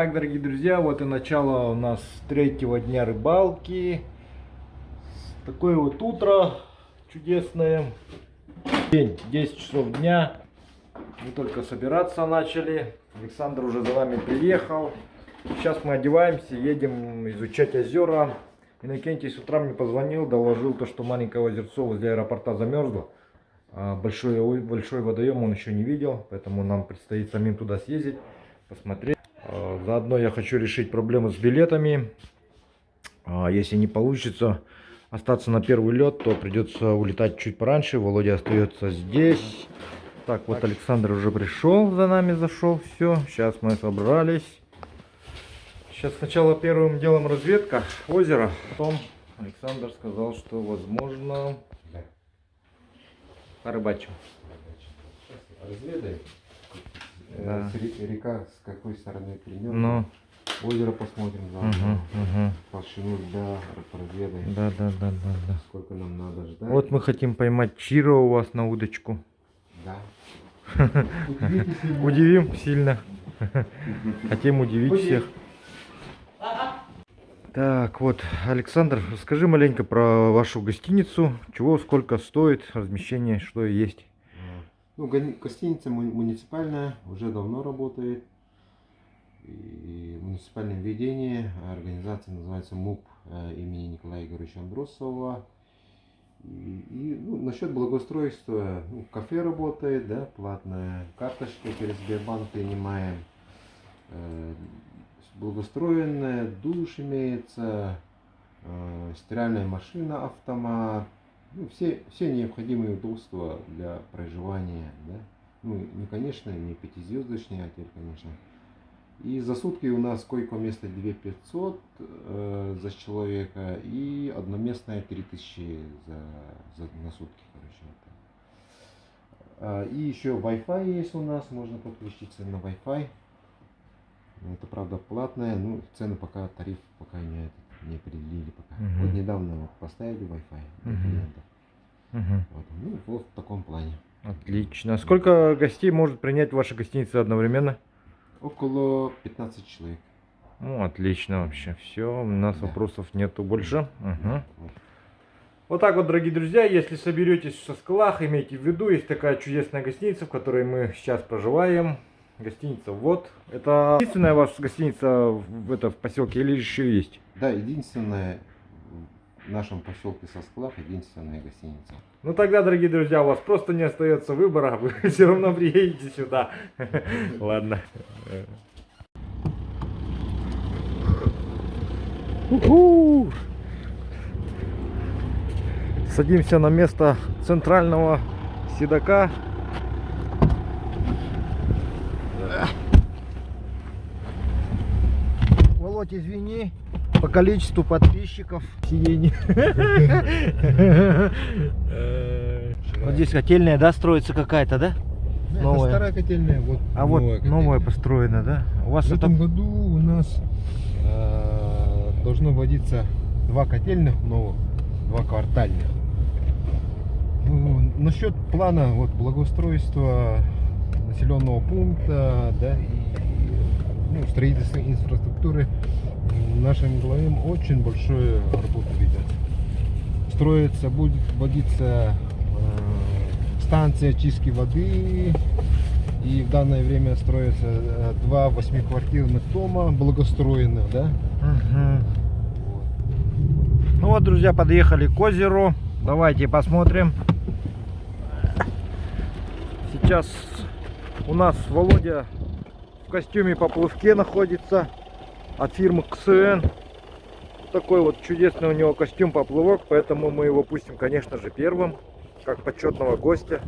Итак, дорогие друзья, вот и начало у нас третьего дня рыбалки. Такое вот утро чудесное. День, 10 часов дня. Мы только собираться начали. Александр уже за нами приехал. Сейчас мы одеваемся, едем изучать озера. Иннокентий с утра мне позвонил, доложил то, что маленькое озерцо возле аэропорта замерзло. Большой водоем он еще не видел, поэтому нам предстоит самим туда съездить, посмотреть. Заодно я хочу решить проблему с билетами. Если не получится остаться на первый лед, то придется улетать чуть пораньше. Володя остается здесь. Так, вот Александр уже пришел, за нами зашел. Все, сейчас мы собрались. Сейчас сначала первым делом разведка озера. Потом Александр сказал, что возможно порыбачим. Разведай. Да. Река с какой стороны примет. Ну. Озеро посмотрим заодно. Толщину льда разведаем. Да. Сколько нам надо ждать. Вот мы хотим поймать чиро у вас на удочку. Да. Удивим сильно. Хотим удивить всех. Так, вот, Александр, расскажи маленько про вашу гостиницу. Чего, сколько стоит, размещение, что есть. Ну, гостиница муниципальная, уже давно работает. И муниципальное ведение, организация называется МУП имени Николая Егоровича Андросова. Ну, насчет благоустройства, ну, кафе работает, да, платная карточка через Сбербанк принимаем. Благоустроенная, душ имеется, стиральная машина, автомат. Ну, все необходимые удобства для проживания, да? Ну, не, конечно, не пятизвездочный отель, конечно. И за сутки у нас койко-место 2500 за человека и одноместное 3000 на сутки, короче. И еще Wi-Fi есть у нас, можно подключиться на Wi-Fi. Это, правда, платное, ну, цены пока, тариф пока не определили пока. Вот недавно вот поставили Wi-Fi для клиентов. Вот, ну, вот в таком плане. Отлично. Сколько гостей может принять ваша гостиница одновременно? Около 15 человек. Ну, отлично вообще. Все, у нас вопросов нету больше. Вот. Вот так вот, дорогие друзья, если соберетесь в Соскалах, имейте в виду, есть такая чудесная гостиница, в которой мы сейчас проживаем. Гостиница вот. Это единственная ваша гостиница в поселке или еще есть? Да, единственная в нашем поселке Сосклах, единственная гостиница. Ну тогда, дорогие друзья, у вас просто не остается выбора, вы все равно приедете сюда. Ладно. Садимся на место центрального седока. Володь, извини по количеству подписчиков. Сиденье. Вот здесь котельная, да, строится какая-то, да? Это старая котельная, вот. А вот новая построена, да? У вас в этом году у нас должно вводиться 2 котельных новых, 2 квартальных. Ну, насчет плана вот благоустройства населенного пункта, да, и ну, строительства инфраструктуры, нашим главам очень большую работу ведет. Строится, будет вводиться станция очистки воды, и в данное время строятся 2 8-квартирных дома благоустроенных, да. Вот. Ну вот, друзья, подъехали к озеру. Давайте посмотрим. Сейчас у нас Володя в костюме поплавке находится от фирмы КСН. Такой вот чудесный у него костюм поплавок, поэтому мы его пустим, конечно же, первым, как почетного гостя.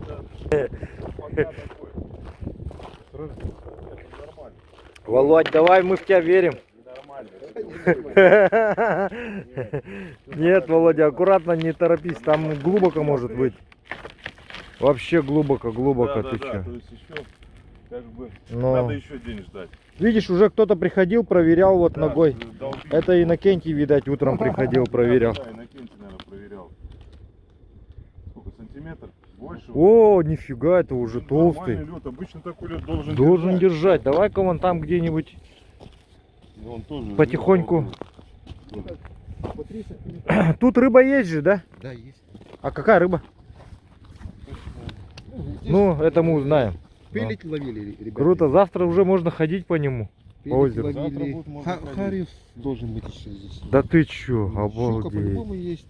Володь, давай, мы в тебя верим. Нет, Володя, аккуратно, не торопись, там глубоко может быть. Вообще глубоко, ты чё? То есть еще, как бы, Но... надо еще день ждать. Видишь, уже кто-то приходил, проверял вот ногой. Это Иннокентий, видать, утром приходил, проверял. Да, Иннокентий, наверное, проверял. Сколько, сантиметр? Больше? О, нифига, это уже толстый. Нормальный лед, обычно такой лед должен Должен держать. Давай-ка вон там где-нибудь И он тоже Потихоньку. По 30 минут. Тут рыба есть же, да? Да, есть. А какая рыба? Ну, это мы узнаем. Пелить ловили, ребята. Круто, завтра уже можно ходить по нему. Пелить озеру. Завтра ловили. будет можно ходить. Харев должен быть еще здесь. Да ты чё, Щука обалдеть. по-любому есть.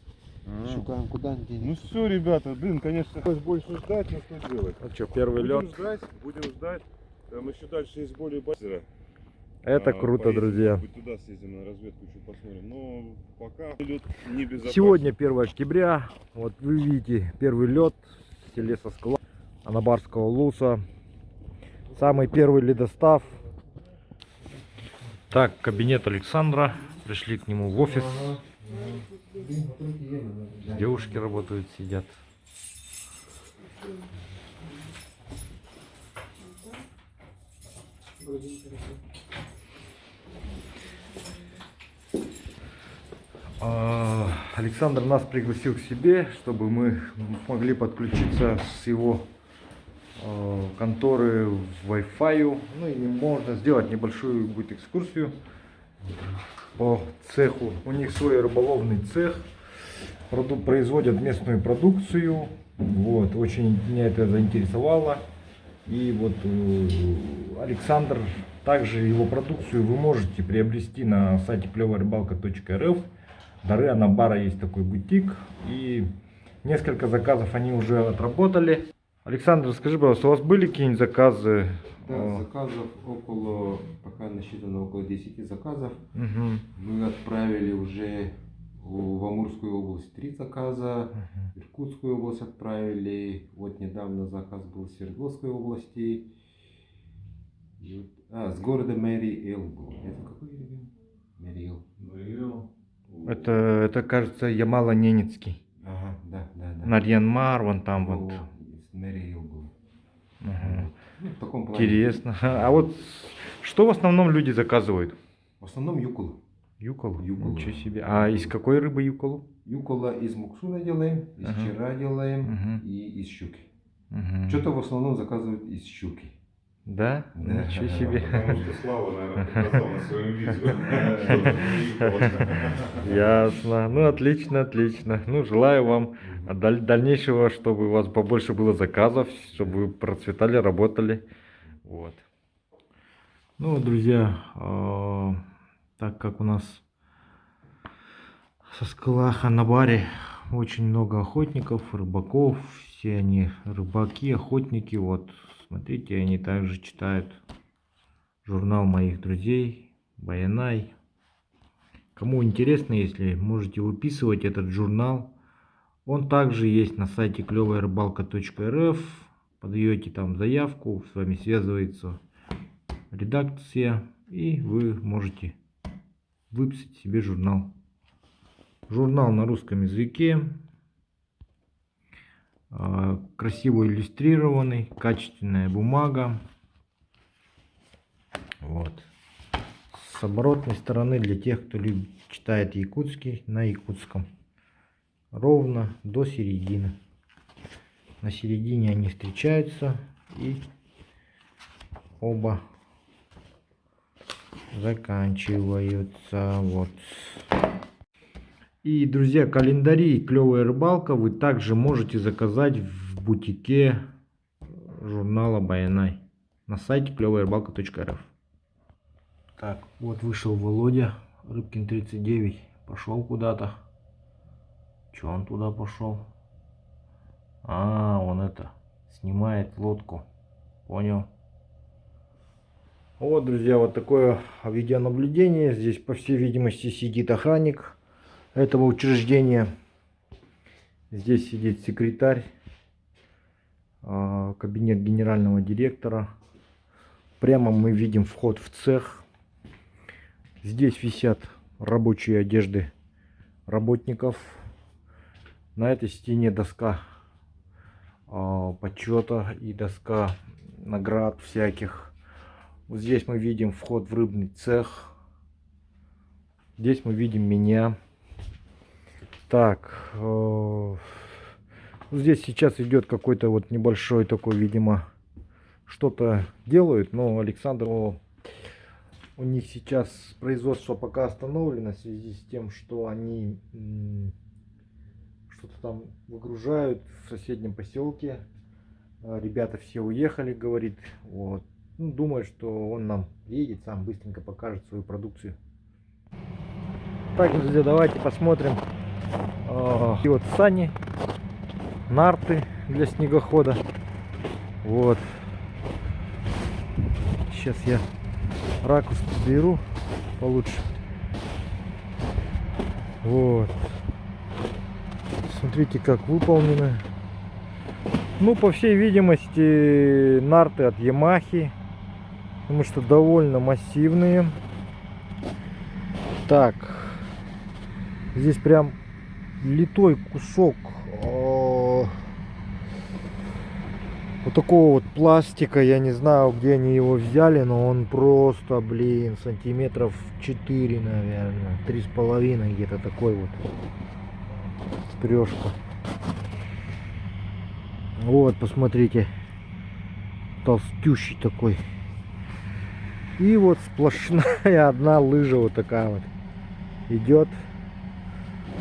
А. Щукаем куда Ну денем. все, ребята, блин, конечно, хотелось больше ждать, но что делать? Ну что, первый лед. Будем ждать. Там еще дальше есть более базера. Это круто, Поедем, друзья. может быть, туда съездим на разведку, еще посмотрим. Но пока лед небезопасен. Сегодня 1 октября. Вот вы видите первый лед в селе Соскала Анабарского Луса. Самый первый ледостав. Так, кабинет Александра. Пришли к нему в офис. Девушки работают, сидят. Александр нас пригласил к себе, чтобы мы могли подключиться с его конторы в Wi-Fi. Ну и можно сделать небольшую будет экскурсию по цеху. У них свой рыболовный цех, производят местную продукцию. Вот, очень меня это заинтересовало. И вот Александр, также его продукцию вы можете приобрести на сайте клёвая-рыбалка.рф. Дары Анабара есть такой бутик. И несколько заказов они уже отработали. Александр, скажи, пожалуйста, у вас были какие-нибудь заказы? Да, заказов около, пока насчитано около 10 заказов. Угу. Мы отправили уже в Амурскую область 3 заказа, в Иркутскую область отправили, вот недавно заказ был в Свердловской области, с города Мэри Эл был. Это какой регион? Мэри Эл. Это кажется, Ямало-Ненецкий. Ага, да. Нарьян-Мар, вон там вот. Мэри Эл был. Ага. Ну, в таком плане. Интересно. А вот что в основном люди заказывают? В основном юколу. Юколу? Юколу. Ничего себе. А из какой рыбы юколу? Юкола из муксуна делаем, из чера делаем и из щуки. Что-то в основном заказывают из щуки. Да? Да. Ничего себе. Потому что Слава, наверное, показал на своем видео. Ясно. Ну, отлично, отлично. Ну, желаю вам дальнейшего, чтобы у вас побольше было заказов, чтобы вы процветали, работали. Вот. Ну, друзья, так как у нас со Соскалах Анабаре очень много охотников, рыбаков, все они рыбаки, охотники, вот, смотрите, они также читают журнал моих друзей, Баянай. Кому интересно, если можете выписывать этот журнал, он также есть на сайте клёвая-рыбалка.рф, подаете там заявку, с вами связывается редакция, и вы можете выписать себе журнал. Журнал на русском языке, красиво иллюстрированный, качественная бумага. Вот. С оборотной стороны для тех, кто читает якутский, на якутском. Ровно до середины. На середине они встречаются и оба заканчиваются. Вот. И, друзья, календари «Клёвая рыбалка» вы также можете заказать в бутике журнала Баянай на сайте клёвая-рыбалка.рф. Так, вот вышел Володя, Рыбкин 39, пошел куда-то. Че он туда пошел? А, он это, снимает лодку. Понял. Вот, друзья, вот такое видеонаблюдение. Здесь, по всей видимости, сидит охранник этого учреждения. Здесь сидит секретарь, кабинет генерального директора. Прямо мы видим вход в цех. Здесь висят рабочие одежды работников. На этой стене доска почета и доска наград всяких. Вот здесь мы видим вход в рыбный цех. Здесь мы видим меня. Так, здесь сейчас идет какой-то вот небольшой такой, видимо, что-то делают, но Александр У них сейчас производство пока остановлено в связи с тем, что они что-то там выгружают в соседнем поселке. Ребята все уехали, говорит. Вот. Ну, думаю, что он нам едет, сам быстренько покажет свою продукцию. Так, друзья, давайте посмотрим. И вот сани, нарты для снегохода. Вот. Сейчас я ракурс беру получше. Вот. Смотрите, как выполнено. Ну, по всей видимости, нарты от Ямахи, потому что довольно массивные. Так, здесь прям литой кусок вот такого вот пластика. Я не знаю, где они его взяли, но он просто, блин, сантиметров 4, наверное, 3,5, где-то такой вот спрёжка. Вот, посмотрите, толстющий такой. И вот сплошная одна лыжа вот такая вот идет,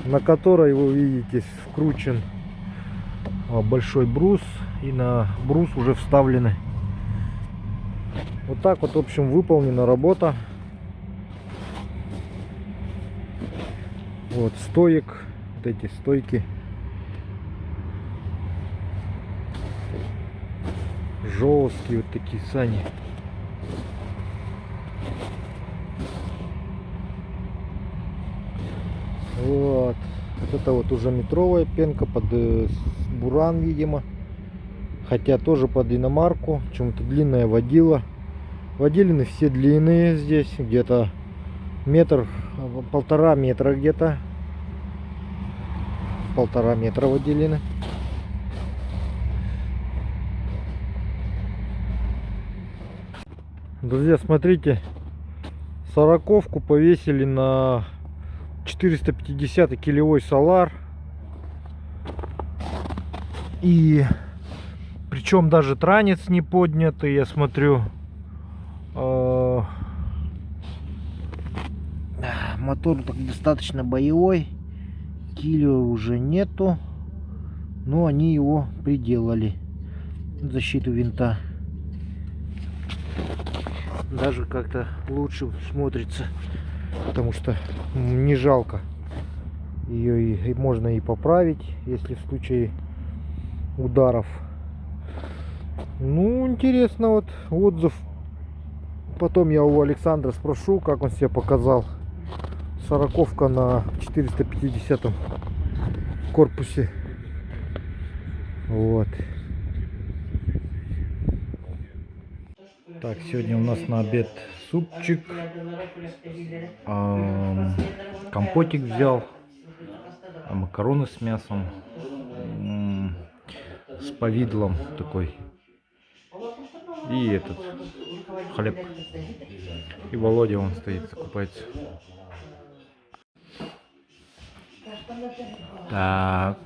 на которой, вы видите, вкручен большой брус, и на брус уже вставлены. Вот так вот, в общем, выполнена работа. Вот стоек, вот эти стойки. Жесткие вот такие сани. Вот. Вот это вот уже метровая пенка под буран, видимо. Хотя тоже под иномарку. Почему-то длинная водила. Водилины все длинные здесь. Где-то метр, 1,5 метра где-то. 1,5 метра водилины. Друзья, смотрите. 40-ку повесили на 450 килевой Solar. И причем даже транец не поднятый, я смотрю. Мотор так достаточно боевой. Килио уже нету, но они его приделали. Защиту винта. Даже как-то лучше смотрится, потому что не жалко. Ее и можно и поправить, если в случае ударов. Ну, интересно, вот отзыв. Потом я у Александра спрошу, как он себя показал. 40-ка на 450 корпусе. Вот. Так, сегодня у нас на обед супчик, компотик взял, макароны с мясом, с повидлом такой, и этот хлеб. И Володя он стоит, закупается. Так,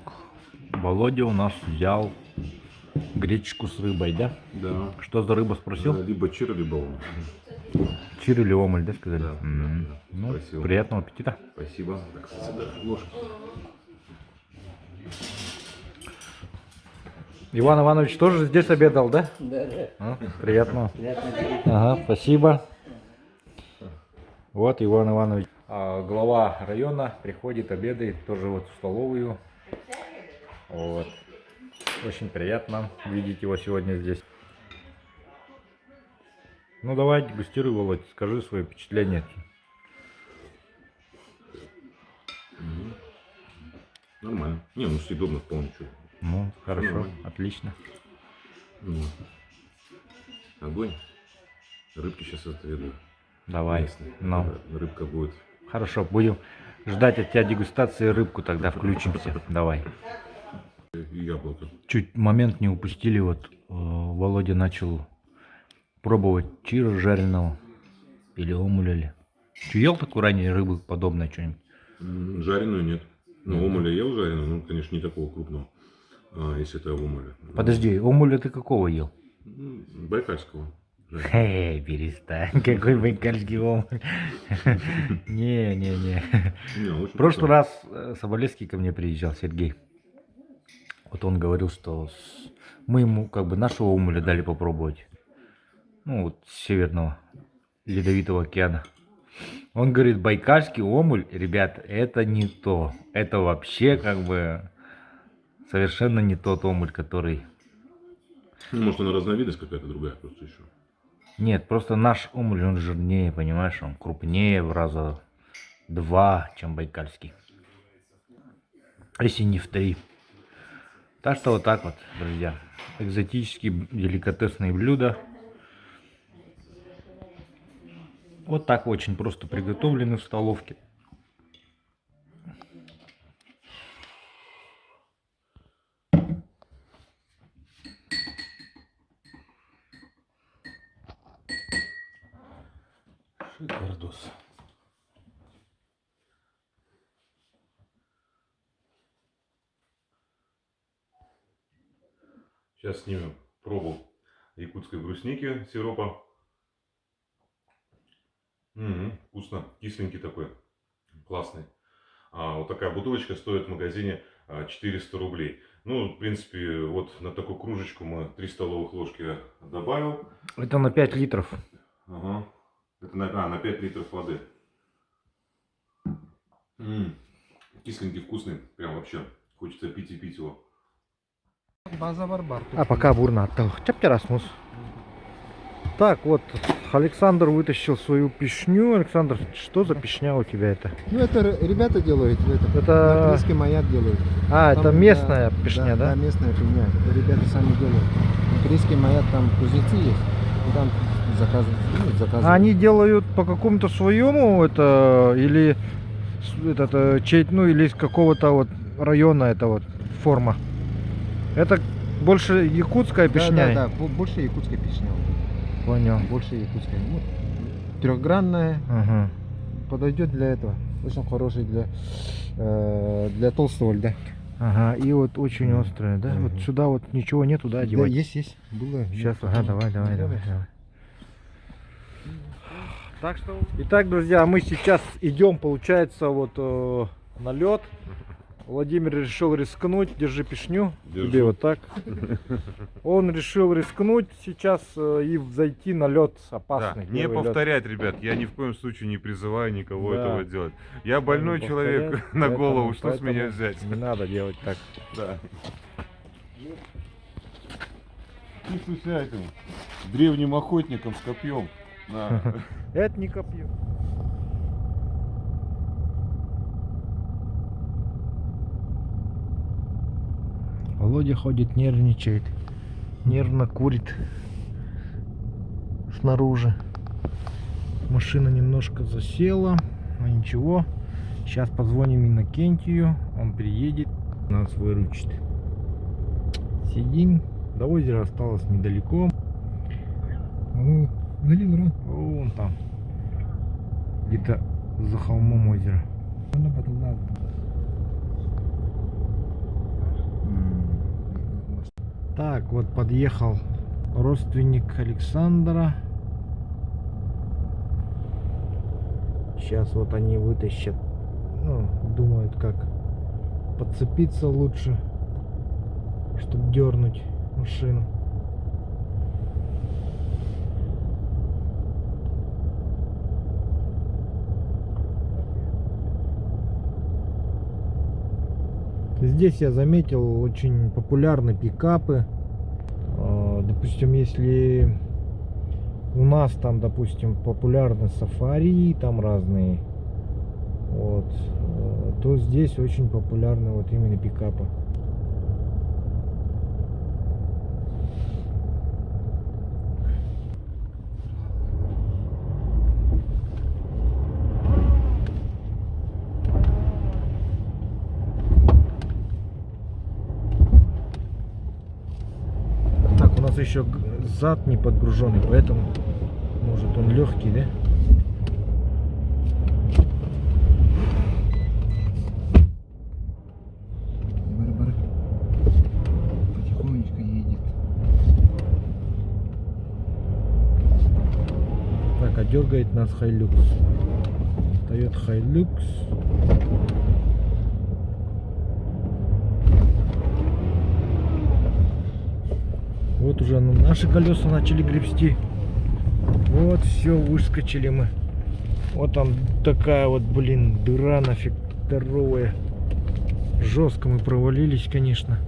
Володя у нас взял гречку с рыбой, да? Да. Что за рыба, спросил? Либо чир, либо омуль. Чир или омуль, да, сказали? Да. Ну, Спасибо. приятного аппетита. Спасибо. Так, сюда ложки. Иван Иванович тоже здесь обедал, да? Да, да. Приятного. Приятно. Ага, спасибо. Вот Иван Иванович. Глава района приходит, обедает тоже вот в столовую. Вот. Очень приятно видеть его сегодня здесь. Ну давай, дегустируй, Володь, скажи свои впечатления. Нормально. Не, ну съедобно вполне. Что. Ну, хорошо, Нормально. отлично. Ну, огонь. Рыбки сейчас отведу. Давай. Местные. Ну. Рыбка будет. Хорошо, будем ждать от тебя дегустации рыбку, тогда включимся. Давай. И яблоко. Чуть момент не упустили, вот Володя начал пробовать чира жареного или омуля. Че, ел такую ранее рыбу подобное что-нибудь? Жареную нет. Ну, омуля ел жареную, но, конечно, не такого крупного. Если это омуля. Подожди, омуля ты какого ел? Байкальского. Перестань, какой байкальский омуль. Не. Не, В очень прошлый крутой. раз Соболевский ко мне приезжал, Сергей. Вот он говорил, что мы ему как бы нашего омуля дали попробовать. Ну, вот с Северного Ледовитого океана. Он говорит, байкальский омуль, ребят, это не то. Это вообще как бы совершенно не тот омуль, который... Ну, может, она разновидность какая-то другая просто еще. Нет, просто наш омуль, он жирнее, понимаешь, он крупнее в раза 2, чем байкальский. Если не в 3. Так что вот так вот, друзья. Экзотические деликатесные блюда. Вот так очень просто приготовлены в столовке. Шикардос. Сейчас снимем пробу якутской брусники сиропа. Вкусно, кисленький такой, классный. Вот такая бутылочка стоит в магазине 400 рублей. Ну, в принципе, вот на такую кружечку мы 3 столовых ложки добавил. Это на 5 литров. Ага. Это на 5 литров воды. Кисленький, вкусный, прям вообще. Хочется пить и пить его. А пока бурно. Чаптерасмус. Так, вот Александр вытащил свою пешню. Александр, что за пешня у тебя это? Ну, это ребята делают. Это- Крымский маяк делают. А, это Там, местная пешня, да? Да, местная пешня. Это ребята сами делают. Крымский маяк, там кузнецы есть. И там заказывают. А они делают по какому-то своему это или ну или из какого-то вот района это вот форма. Это больше якутская пешня. Да, больше якутская пешня. Понял. Больше якутская. Ну, трехгранная. Ага. Подойдет для этого. Очень хороший для толстого льда. Ага. И вот очень острая, да? Вот сюда вот ничего нету, да, Да, одевать? есть. Было. Сейчас, ага, давай. Так что... Итак, друзья, мы сейчас идем, получается, вот на лед. Владимир решил рискнуть, держи пешню, Держу. тебе вот так. Он решил рискнуть сейчас и зайти на лед опасный. Да, не первый лед. повторять, ребят, я ни в коем случае не призываю никого Да. этого делать. Я больной Не человек повторять, на поэтому- голову, что с меня поэтому взять? Не надо делать так. Да. Чувствуйся этим древним охотником с копьем. На. Это не копье. Володя ходит, нервничает. Нервно курит снаружи. Машина немножко засела, но ничего. Сейчас позвоним Иннокентию, он приедет, нас выручит. Сидим, до озера осталось недалеко. Вон там, где-то за холмом озеро. Так, вот подъехал родственник Александра. Сейчас вот они вытащат, ну, думают, как подцепиться лучше, чтобы дернуть машину. Здесь я заметил очень популярны пикапы. Допустим, если у нас там, допустим, популярны сафари, там разные, вот, то здесь очень популярны вот именно пикапы. Так, у нас еще зад не подгруженный, поэтому может он легкий, да? Барбар потихонечку едет. дергает нас Hilux. Toyota Hilux. Вот уже наши колеса начали гребсти. Вот все, выскочили мы. Вот там такая вот, блин, дыра нафиг здоровая. Жестко мы провалились, конечно.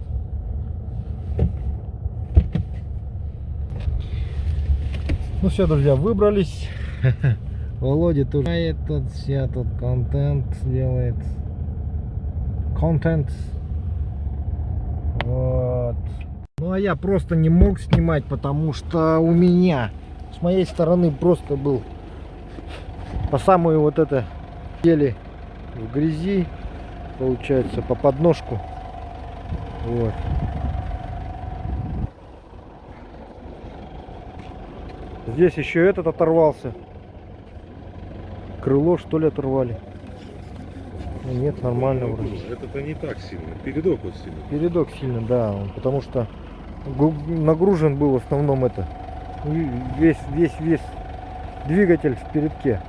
Ну все, друзья, выбрались. Володя тоже тут все тут контент делает. Контент. Вот. Ну а я просто не мог снимать, потому что у меня с моей стороны просто был по самую вот это еле в грязи, получается, по подножку. Вот. Здесь еще этот оторвался. Крыло, что ли, оторвали? Ну, нет, нормально вроде. Это не так сильно. Передок вот сильно. Передок сильно, да, потому что нагружен был в основном это. Весь двигатель в передке.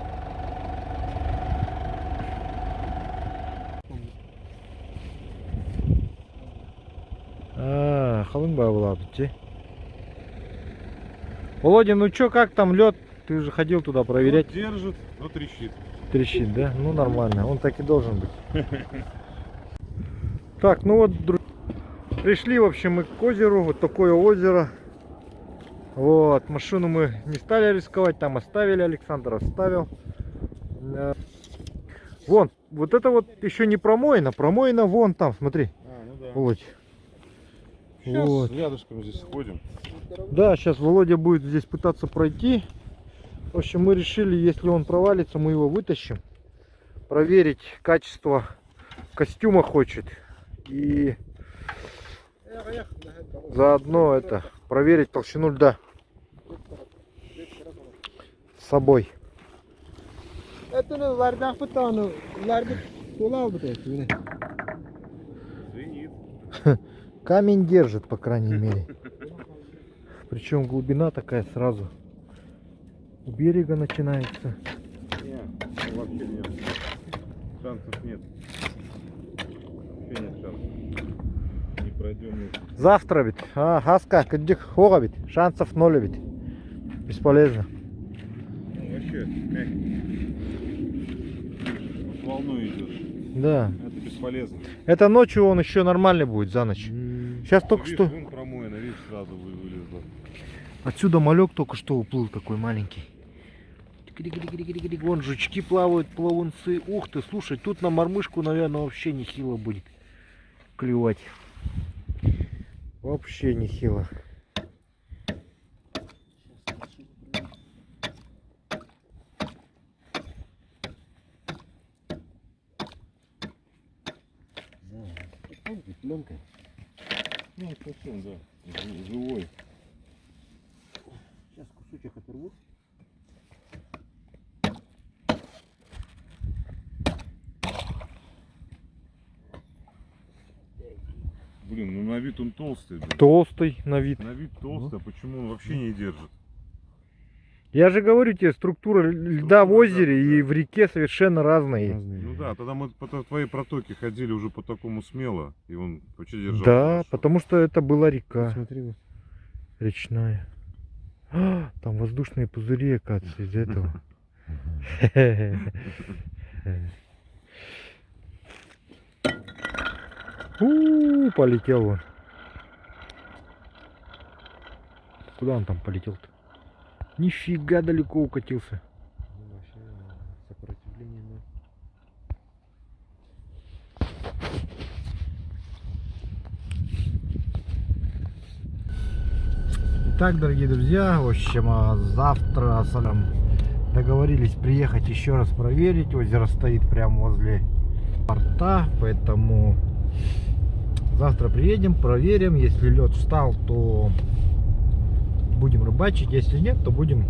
Халынба была тут. Володя, ну чё, как там лед? Ты же ходил туда проверять. Вот держит, но трещит. Трещит, да? Ну нормально, он так и должен быть. Так, ну вот, пришли, в общем, мы к озеру. Вот такое озеро. Вот, машину мы не стали рисковать, там оставили, Александр оставил. Вон, вот это вот еще не промоина, промоина вон там, смотри. Ну да. Володь. Сейчас Вот. рядышком здесь ходим. Да, сейчас Володя будет здесь пытаться пройти. В общем, мы решили, если он провалится, мы его вытащим. Проверить качество костюма хочет. И заодно это проверить толщину льда с собой. Звенит. Камень держит, по крайней мере. Причем глубина такая сразу у берега начинается. Нет, вообще нет. Шансов нет. Вообще нет шансов. Не пройдем. Завтра ведь. Хаска, кадик хора ведь. Шансов ноль ведь. Бесполезно. Вообще мягкий. С волной идет. Да. Это бесполезно. Это ночью он еще нормальный будет за ночь. Сейчас только Видишь, что. вон промоина, видишь, сразу вылезла. Отсюда малек только что уплыл такой маленький. Вон жучки плавают, плавунцы. Ух ты, слушай, тут на мормышку, наверное, вообще нехило будет клевать. Вообще нехило. Пленкой. Ну, совсем, да. Живой. Сейчас кусочек оторву. Блин, ну на вид он толстый. Блин. Толстый на вид. На вид толстый, а почему он вообще не держит? Я же говорю тебе, структура льда в озере да, и да. в реке совершенно разные. Ну да, тогда мы по твоей протоке ходили уже по такому смело, и он вообще держал. Да, хорошо. потому что это была река. Смотри. Речная. Там воздушные пузыри, оказывается, из этого. Полетел он. Куда он там полетел-то? Нифига далеко укатился. Вообще сопротивление ноль. Итак, дорогие друзья, в общем, завтра с Алем договорились приехать еще раз проверить. Озеро стоит прямо возле порта, поэтому завтра приедем, проверим. Если лед встал, то будем рыбачить, если нет, то будем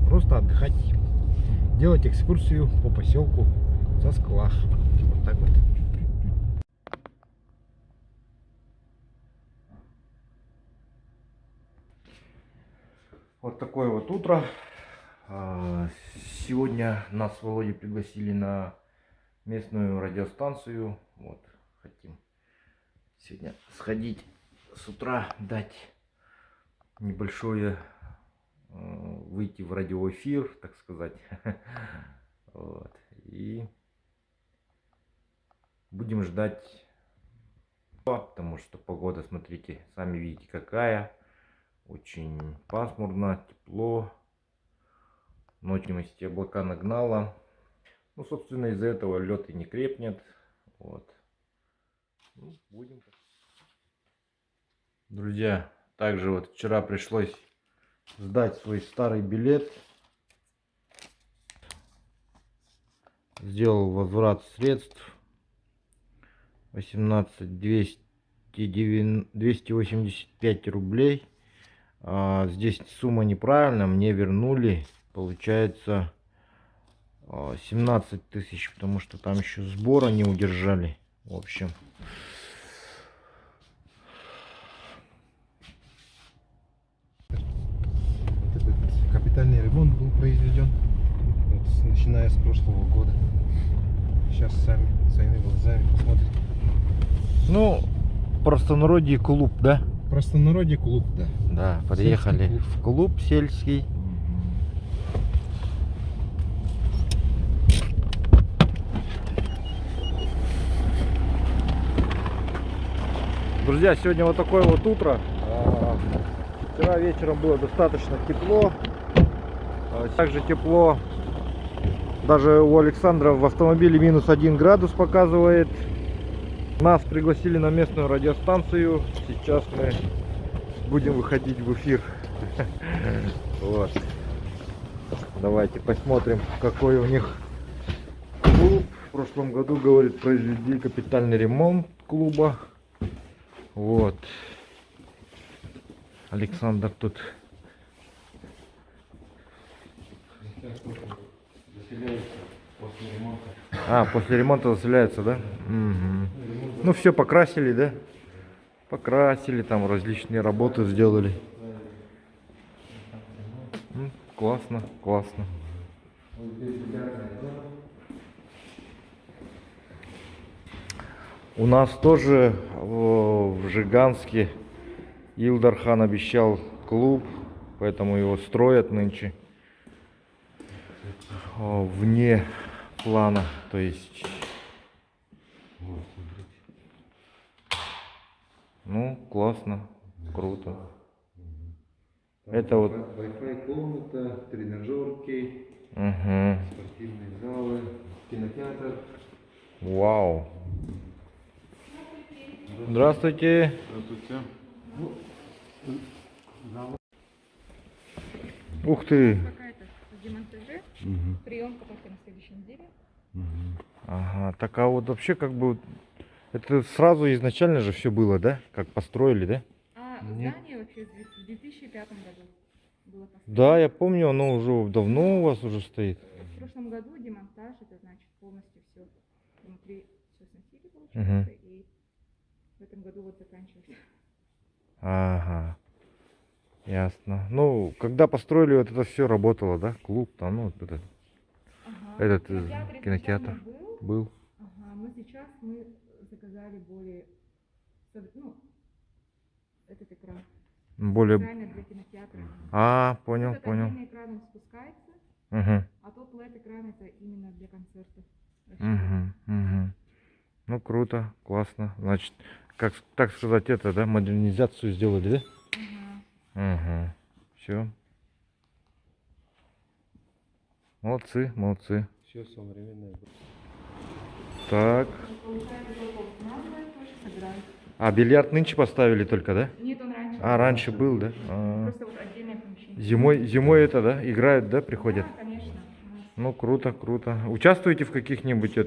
просто отдыхать, делать экскурсию по поселку Сасклах. Вот так вот. Вот такое вот утро. Сегодня нас с Володей пригласили на местную радиостанцию. Вот, хотим сегодня сходить с утра, дать небольшое, выйти в радиоэфир, так сказать. Вот. И будем ждать, потому что погода, смотрите, сами видите какая. Очень пасмурно, тепло. Ночью облака нагнало. Ну, собственно, из-за этого лед и не крепнет. Вот. Ну, будем. Друзья, также вот вчера пришлось сдать свой старый билет. Сделал возврат средств. 285 рублей. Здесь сумма неправильная. Мне вернули. Получается 17 тысяч, потому что там еще сбора не удержали. В общем. Этот капитальный ремонт был произведен вот, начиная с прошлого года. Сейчас сами своими глазами посмотрите. Ну, в простонародье клуб, да? В простонародье клуб, да. Да, подъехали Сельский клуб. в клуб сельский. Друзья, сегодня вот такое вот утро. Вчера вечером было достаточно тепло. Также тепло. Даже у Александра в автомобиле -1 градус показывает. Нас пригласили на местную радиостанцию. Сейчас мы будем выходить в эфир. Вот. Давайте посмотрим, какой у них клуб. В прошлом году, говорит, произвели капитальный ремонт клуба. Вот. Александр тут. После ремонта заселяется, да? Угу. Ну все, покрасили, да? Покрасили, там различные работы сделали. Классно, классно. У нас тоже в Жиганске Илдархан обещал клуб, поэтому его строят нынче вне плана, то есть, ну, классно, круто. Это вот Wi-Fi комната, тренажерки, угу. спортивные залы, кинотеатр. Вау. Здравствуйте. Здравствуйте. Ух ты. Какая-то в демонтаже, приемка только на следующей неделе. Ага, так а вот вообще как бы это сразу изначально же все было, да? Как построили, да? Здание вообще в 2005 году было построено. Да, я помню, оно уже давно у вас уже стоит. В прошлом году демонтаж, это значит полностью все внутри все сносили, получается, и в этом году вот заканчивается. Ага. Ясно. Ну, когда построили, вот это все работало, да? Клуб там, ну, вот этот, этот кинотеатр изначально был. Ага, но сейчас мы заказали более, ну, этот экран. Более. Специально для кинотеатра. Понял, Этот понял. отдельный экран он спускается, Угу. а тот LED-экран это именно для концертов. Угу. Угу. Ну, круто, классно. Значит, как так сказать, это, да, модернизацию сделали, да? Угу. Все. Молодцы, молодцы. Все современное. Так. Получается, только устанавливает, тоже собирает. А бильярд нынче поставили только, да? Нет, он раньше. Раньше был, да? Просто вот отдельное помещение. Зимой это, да? Играют, да, приходят? Да, конечно. Ну, круто, круто. Участвуете в каких-нибудь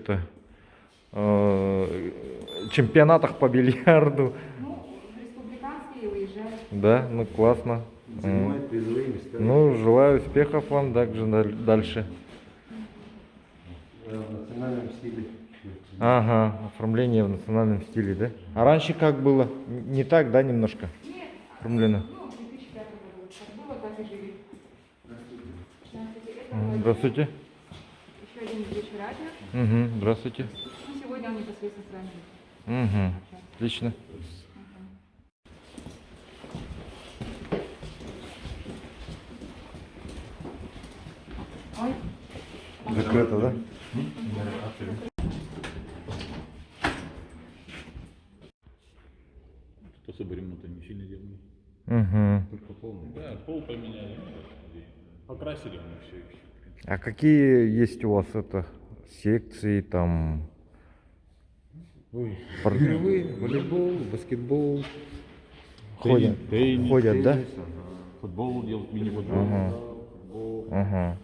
чемпионатах по бильярду? Ну, республиканские уезжают. Да, ну классно. Занимает призовые места. Ну, желаю успехов вам также дальше. В национальном стиле. Ага, оформление в национальном стиле, да? А раньше как было? Не так, да, немножко? Нет, Оформлено. ну, в 2005 году. Как было, так и жили. Здравствуйте. Еще один ведущий радио. Здравствуйте. Ну, сегодня он непосредственно с вами. Отлично. Ой, Закрыто, да? Особо ремонта не сильно делали. Угу. Да, пол поменяли. Покрасили мы все. А какие есть у вас секции там? Игровые, волейбол, баскетбол. Ходят, теннис, ходят, да? Футбол делать, мини-футбол. Ага. Футбол. Ага.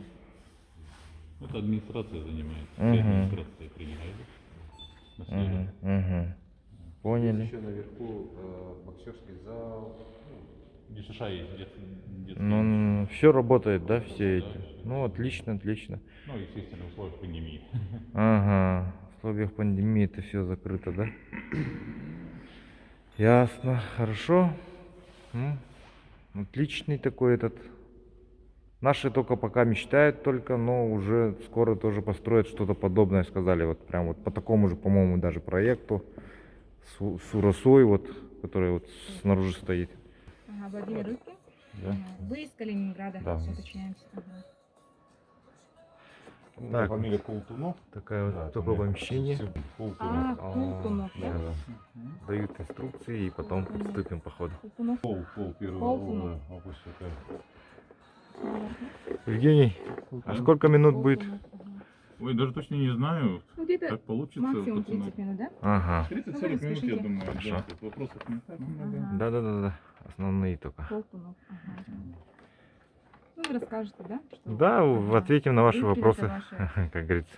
Это администрация занимается. Мгм. Администрация принимает. На съезде. Угу. Поняли. Еще наверху боксерский зал. Где США есть детский. Ну, все работает, да, все эти? Ну, отлично, отлично. Ну, естественно, в условиях пандемии. Ага. В условиях пандемии это все закрыто, да? Ясно. Хорошо. Отличный такой этот. Наши только пока мечтают только, но уже скоро тоже построят что-то подобное, сказали. Вот прям вот по такому же, по-моему, даже проекту. С Уросой, вот, который вот снаружи стоит. ага, Владимир Рыбкин. Да. Ага. Вы из Калининграда, Да. уточняемся. Ага. Так. Фамилия Колтунов. Такое вот Да, такое там помещение. всё Колтунов. А, Колтунов, Да, да? да. Дают инструкции и потом приступим по ходу. Колтунов. Пол первого Колтунов. августа. Евгений, а сколько минут будет? Колтунов, ага. Ой, даже точно не знаю, Ну, где-то как получится. максимум пацаны. 30 минут, да? Ага. 30-40 минут, я Расскажите. думаю. Хорошо. Да, тут вопросов не так много. Ага. Да. Основные только. Колтунов, ага. Ну, вы расскажете, да? Что... Да, Ага. ответим на ваши Рыбкин вопросы, это ваш как говорится.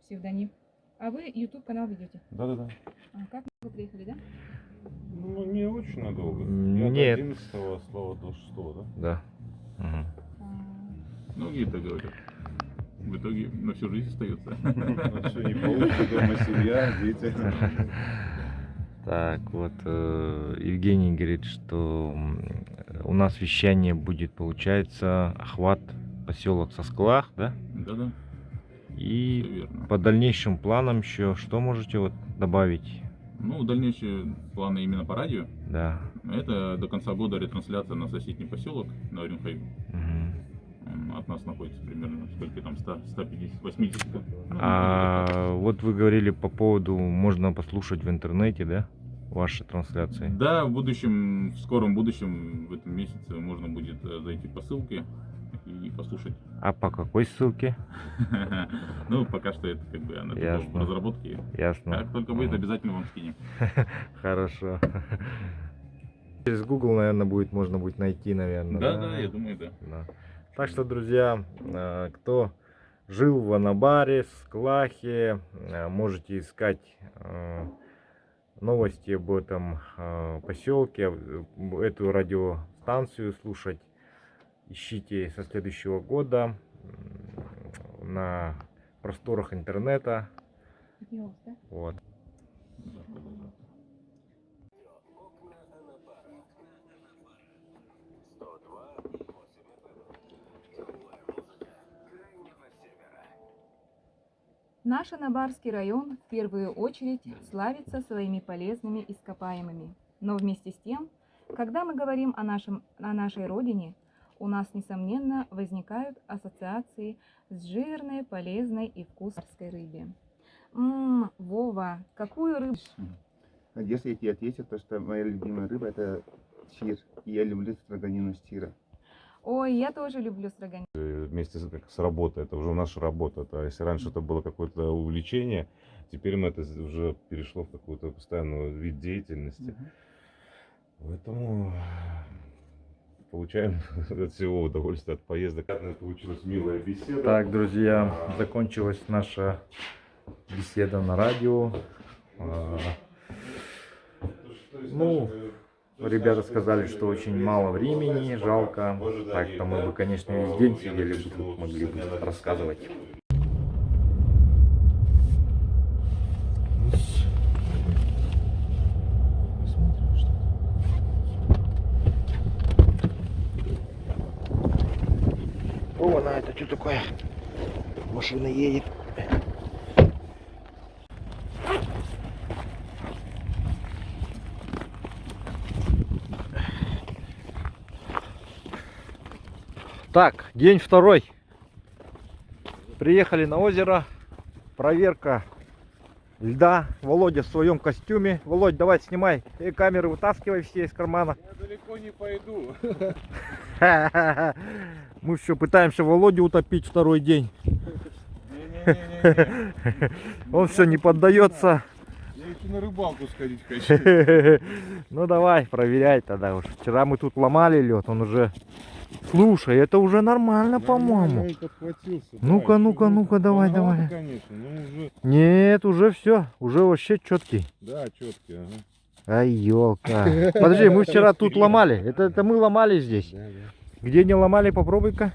псевдоним. А вы YouTube канал ведете? Да. А как вы приехали, да? Ну, не очень надолго. Нет. Я до 11-го, Слава до 6-го, да? Да. Мгм. А, Многие так говорят. В итоге на всю жизнь остается. Все не получится, дома семья, дети. Так, вот Евгений говорит, что у нас вещание будет, получается, охват поселок Сосклах, да? Да-да, все И верно. по дальнейшим планам еще что можете вот добавить? Ну, дальнейшие планы именно по радио. Да. Это до конца года ретрансляция на соседний поселок, на Оренхайм. Мгм. Он от нас находится примерно, сколько там, 100, 150, 80. Ну, А вот вы говорили по поводу, можно послушать в интернете, да, ваши трансляции? да, в будущем, в скором будущем, в этом месяце можно будет зайти по ссылке и послушать. А по какой ссылке? Ну, пока что это как бы она только в Ясно. разработке. Ясно. Как только будет, Мгм. обязательно вам скинем. Хорошо. Через Google, наверное, можно будет найти, наверное. Да, я думаю, да. Да. Так что, друзья, кто жил в Анабаре, Склахе, можете искать новости об этом поселке, эту радиостанцию слушать. Ищите со следующего года на просторах интернета. Поднялась, да? Вот. Наш Анабарский район в первую очередь славится своими полезными ископаемыми. Но вместе с тем, когда мы говорим о нашей родине, у нас, несомненно, возникают ассоциации с жирной, полезной и вкусной рыбе. Вова, какую рыбу? Если я тебе ответил, то что моя любимая рыба это чир. И я люблю строганину с чира. Ой, я тоже люблю строганину. Вместе с работой, это уже наша работа. То есть раньше это было какое-то увлечение, теперь мы это уже перешло в какой-то постоянный вид деятельности. Поэтому получаем от всего удовольствие от поездок. Получилась милая беседа. Так, друзья, закончилась наша беседа на радио. Ну, ребята сказали, что очень мало времени, жалко. Так-то мы бы, конечно, весь день сидели, бы тут могли бы рассказывать. О, на это что такое? Машина едет. Так, день второй. Приехали на озеро. Проверка льда. Володя в своем костюме. Володь, давай снимай. И камеры вытаскивай все из кармана. Я далеко не пойду. Мы все пытаемся Володю утопить второй день. Не-не-не. Он все не поддается. Я еще на рыбалку сходить хочу. Ну давай, проверяй тогда уж. Вчера мы тут ломали лед, он уже... Слушай, это уже нормально, по-моему. Ну-ка, ну-ка, ну-ка, давай, давай. Конечно, но уже... Нет, уже все, уже вообще четкий. Да, четкий, ага. Ай, елка. Подожди, мы вчера тут ломали. Это мы ломали здесь. Да, да. Где не ломали, попробуй-ка.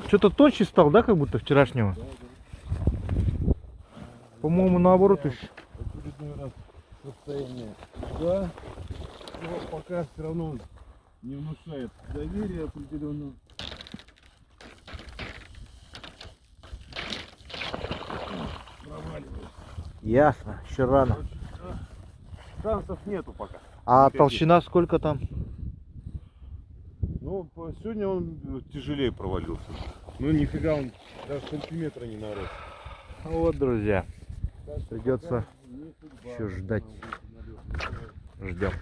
Что-то тоньше стал, да, как будто вчерашнего? По-моему, наоборот еще. Очередной раз состояние. Да. Но пока все равно он не внушает доверия определенного. Проваливаюсь. Ясно, еще рано. Шансов нету пока. А Никаких. толщина сколько там? Ну, сегодня он тяжелее провалился. Ну, нифига он даже сантиметра не нарос. Вот, друзья, придется еще ждать. Ждем.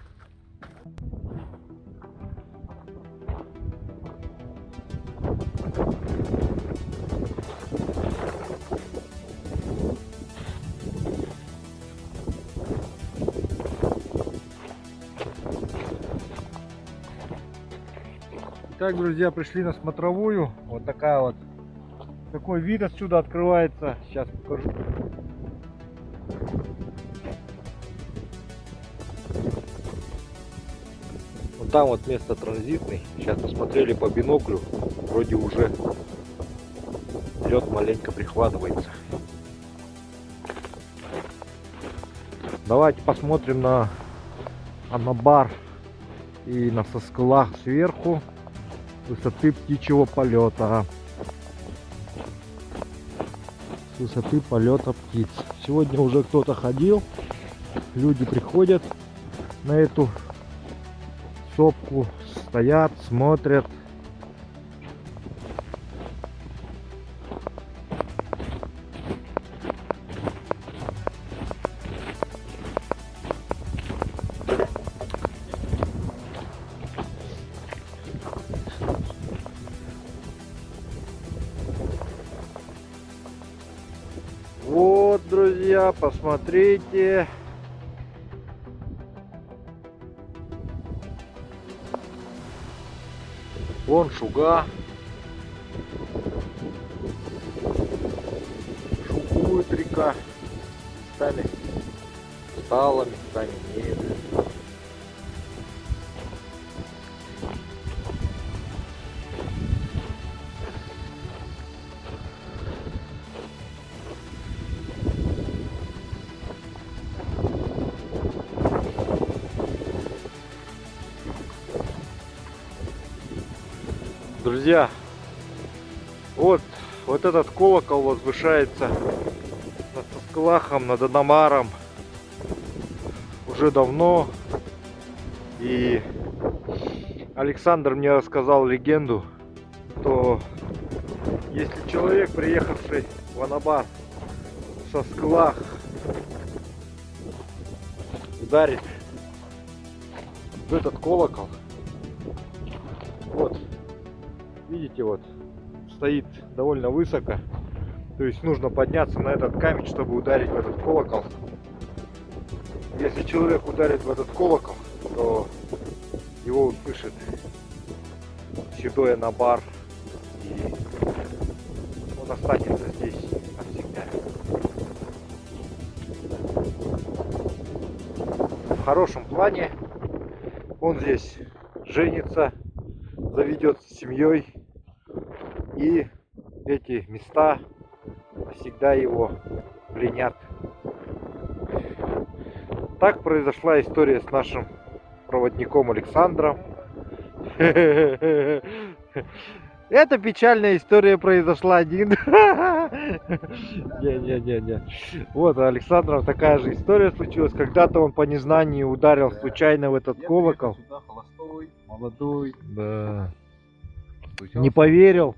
Итак, друзья, пришли на смотровую. Вот такая вот. Такой вид отсюда открывается. Сейчас покажу. Вот там вот место транзитный. Сейчас посмотрели по биноклю. Вроде уже лед маленько прихватывается. Давайте посмотрим на анабар и на соскалах сверху высоты птичьего полета. С высоты полета птиц. Сегодня уже кто-то ходил. Люди приходят на эту сопку, стоят, смотрят. Вот, друзья, посмотрите. Вон шуга. Шугует река. Местами стала, местами нет. Друзья, вот этот колокол возвышается над Сосклахом, над Анамаром уже давно. И Александр мне рассказал легенду, что если человек, приехавший в Анабар в Сосклах, ударит в этот колокол, вот, видите, вот стоит довольно высоко, то есть нужно подняться на этот камень, чтобы ударить в этот колокол. Если человек ударит в этот колокол, то его услышит седой Анабар, и он останется здесь навсегда. В хорошем плане он здесь женится, заведется с семьей, и эти места навсегда его пленят. Так произошла история с нашим проводником Александром. Это печальная история произошла один. Не. Вот, у Александра такая же история случилась. Когда-то он по незнанию ударил случайно в этот колокол. Сюда холостой, молодой. Да. Стучался. Не поверил,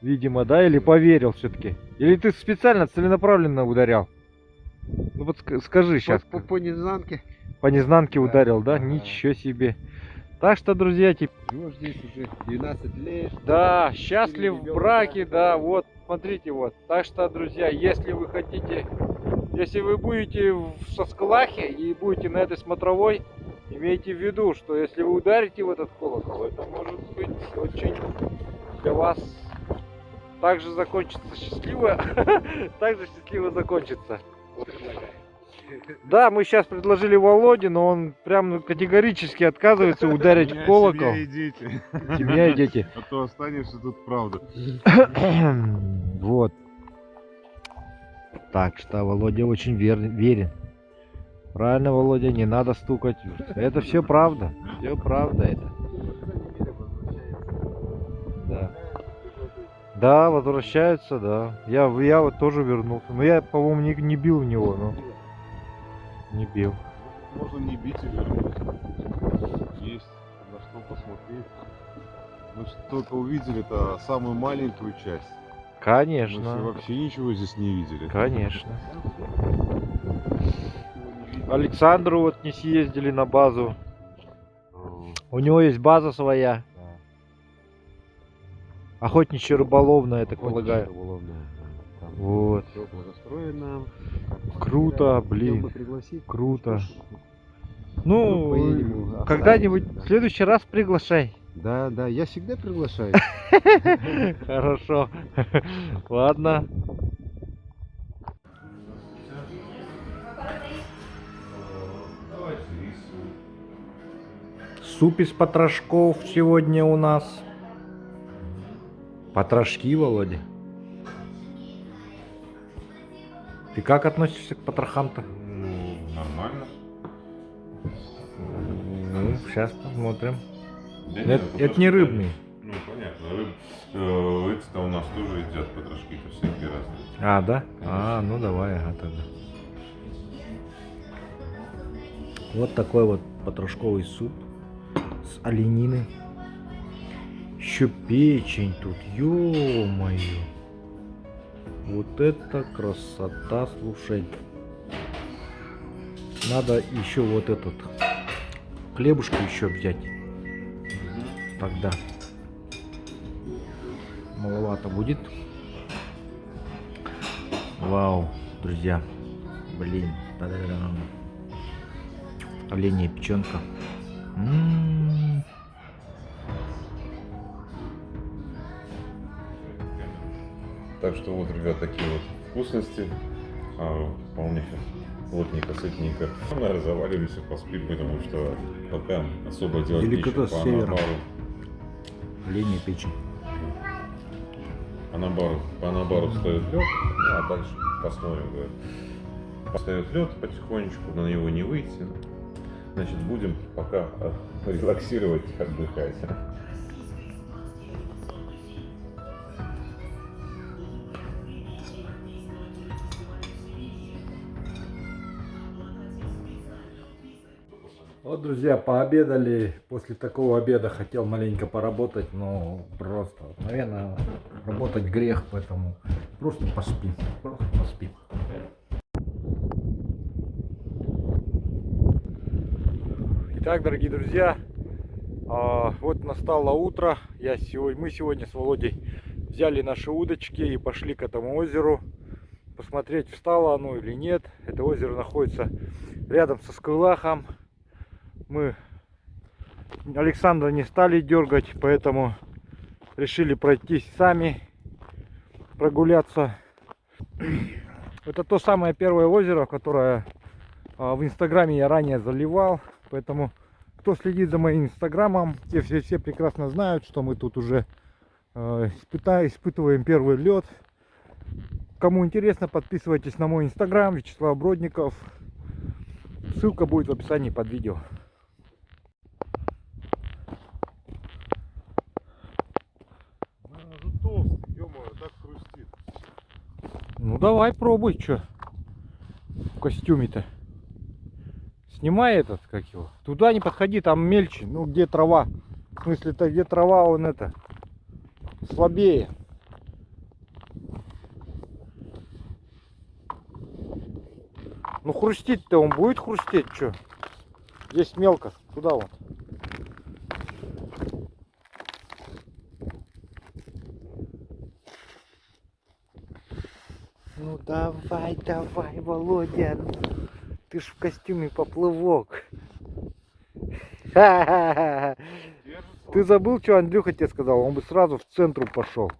видимо, да? Или поверил все-таки? Или ты специально, целенаправленно ударял? Ну вот скажи сейчас. По незнанке. По незнанке Да. ударил, да? Ага. Ничего себе. Так что, друзья, Живешь здесь уже 12 лет. да, счастлив в браке, да, вот, смотрите, вот. Так что, друзья, если вы хотите, если вы будете в Сасклахе и будете на этой смотровой, имейте в виду, что если вы ударите в этот колокол, это может быть очень для вас также закончится счастливо, также счастливо закончится. Да, мы сейчас предложили Володе, но он прям категорически отказывается ударить в колокол. Семья и дети. Семья и дети. А то останешься тут, правда. Вот. Так что Володя очень верен. Правильно, Володя, не надо стукать. Это все правда. Все правда это. Да. Да, возвращается, да. Я вот тоже вернулся. Но я, по-моему, не бил в него, но. Не бил. Можно не бить и вернуть. Есть на что посмотреть. Мы ж только увидели-то самую маленькую часть. Мы Конечно. вообще ничего здесь не видели. Конечно. Александру вот не съездили на базу. У него есть база своя. Охотничья рыболовная, я так полагаю. Вот. Все благостроено. Круто, Хотел блин. бы пригласить. Круто. Ну, Ну, поедем, когда-нибудь останемся, в следующий раз приглашай. Да, я всегда приглашаю. Хорошо. Ладно. Суп из потрошков сегодня у нас. Потрошки, Володя. Ты как относишься к потрохам-то? Ну, нормально. Ну, сейчас посмотрим. Да Это, нет, это потрошки, не рыбный. Ну, понятно. Эти-то у нас тоже едят потрошки-то всякие разные. А, да? А, ну давай, ага, тогда. Вот такой вот потрошковый суп с оленины. Еще печень тут, ё-моё. Вот это красота, слушай. Надо еще вот этот хлебушку еще взять. Тогда маловато будет. Вау, друзья. Блин. Та-да-да-дам. Оленья печенка. Так что вот, ребят, такие вот вкусности. Вполне плотненько, сытненько. Наверное, заваливаемся, поспим, потому что пока особо делать Деликатес нечего. севера. Оленья печень. По набору встает лед, ну, а дальше посмотрим. Говорит. Встает лед потихонечку, на него не выйти. Значит, будем пока релаксировать, отдыхать. Вот, друзья, пообедали. После такого обеда хотел маленько поработать, но просто, наверное, работать грех, поэтому просто поспим. Просто поспим. Итак, дорогие друзья, вот настало утро. Мы сегодня с Володей взяли наши удочки и пошли к этому озеру. Посмотреть, встало оно или нет. Это озеро находится рядом со Сасклахом. Мы Александра не стали дергать, поэтому решили пройтись сами, прогуляться. Это то самое первое озеро, которое в инстаграме я ранее заливал. Поэтому кто следит за моим инстаграмом, те все прекрасно знают, что мы тут уже испытываем первый лед. Кому интересно, подписывайтесь на мой инстаграм, Вячеслав Бродников. Ссылка будет в описании под видео. Ну давай пробуй, что в костюме-то. Снимай этот, как его. Туда не подходи, там мельче. Ну где трава. В смысле-то где трава, он это слабее. Ну хрустеть-то он будет хрустеть, что? Здесь мелко. Куда он? Ну давай, давай, Володя. Ты ж в костюме поплывок. Ха-ха-ха. Ты забыл, что Андрюха тебе сказал? Он бы сразу в центру пошел.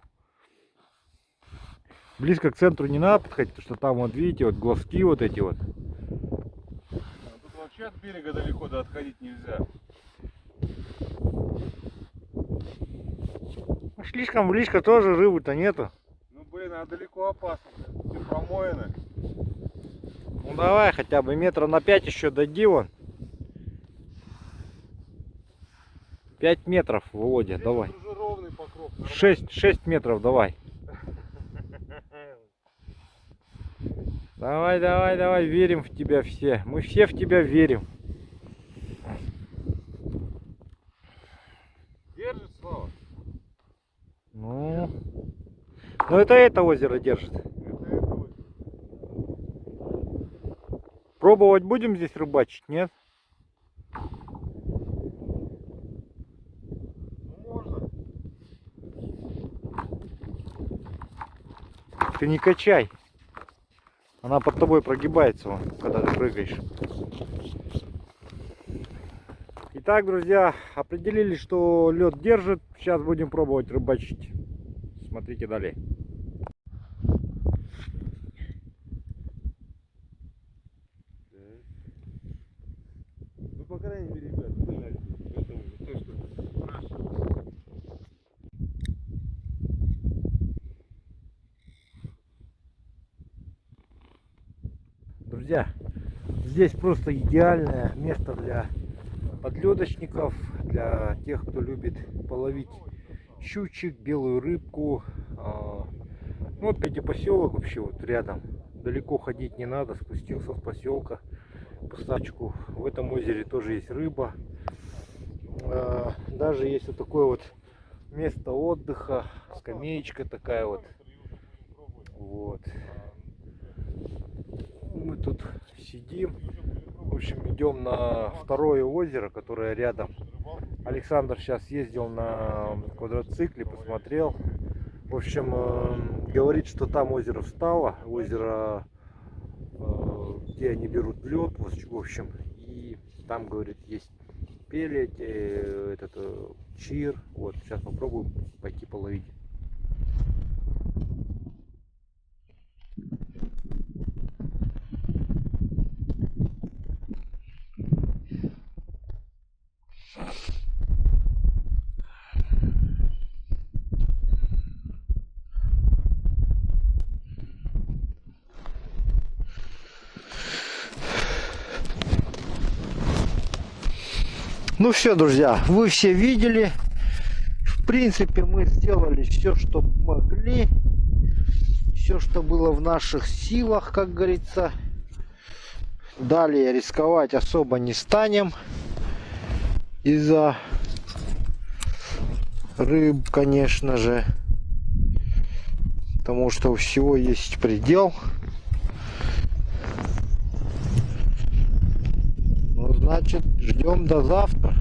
Близко к центру не надо подходить, потому что там вот видите, вот глазки вот эти вот. Тут вообще от берега далеко отходить нельзя. Слишком близко тоже рыбы-то нету. Ну блин, а далеко опасно. Все промоины. Ну давай хотя бы метра на 5 еще дойди вон. 5 метров, Володя, Здесь давай. уже ровный покров. 6 метров давай. Давай, давай, давай, верим в тебя все. Мы все в тебя верим. Держит, Слава? Ну это озеро держит. Это вот. Пробовать будем здесь рыбачить, нет? Ну можно. Ты не качай. Она под тобой прогибается, вон, когда ты прыгаешь. Итак, друзья, определили, что лед держит. Сейчас будем пробовать рыбачить. Смотрите далее. Ну по крайней мере, ребят, это уже то, что наше. Друзья, здесь просто идеальное место для подледочников, для тех, кто любит половить щучек, белую рыбку. Ну, опять и поселок вообще вот рядом. Далеко ходить не надо, спустился с поселка по стачку. В этом озере тоже есть рыба. Даже есть вот такое вот место отдыха, скамеечка такая вот. Вот. Мы тут сидим. В общем, идем на второе озеро, которое рядом. Александр сейчас ездил на квадроцикле, посмотрел. В общем, говорит, что там озеро встало, озеро, где они берут лед, в общем, и там, говорит, есть пелеть, этот чир. Вот, сейчас попробуем пойти половить. Ну все, друзья, вы все видели. В принципе, мы сделали все, что могли. Все, что было в наших силах, как говорится. Далее рисковать особо не станем. Из-за рыб, конечно же. Потому что у всего есть предел. Ну, значит, ждем до завтра.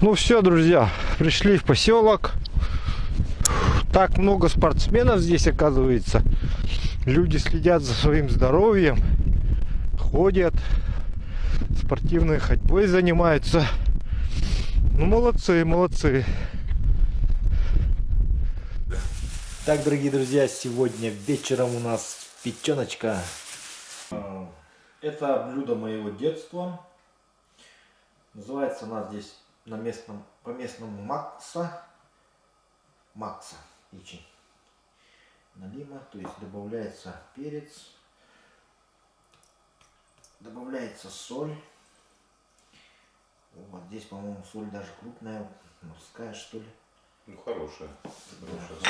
Ну все, друзья, пришли в поселок. Так много спортсменов здесь, оказывается. Люди следят за своим здоровьем, ходят, спортивной ходьбой занимаются. Ну, молодцы, молодцы. Так, дорогие друзья, сегодня вечером у нас печеночка. Это блюдо моего детства. Называется она здесь по-местному Макса. Ичи. Налима, то есть добавляется перец, добавляется соль. Вот здесь, по-моему, соль даже крупная, морская, что ли. Ну, хорошая. Хорошая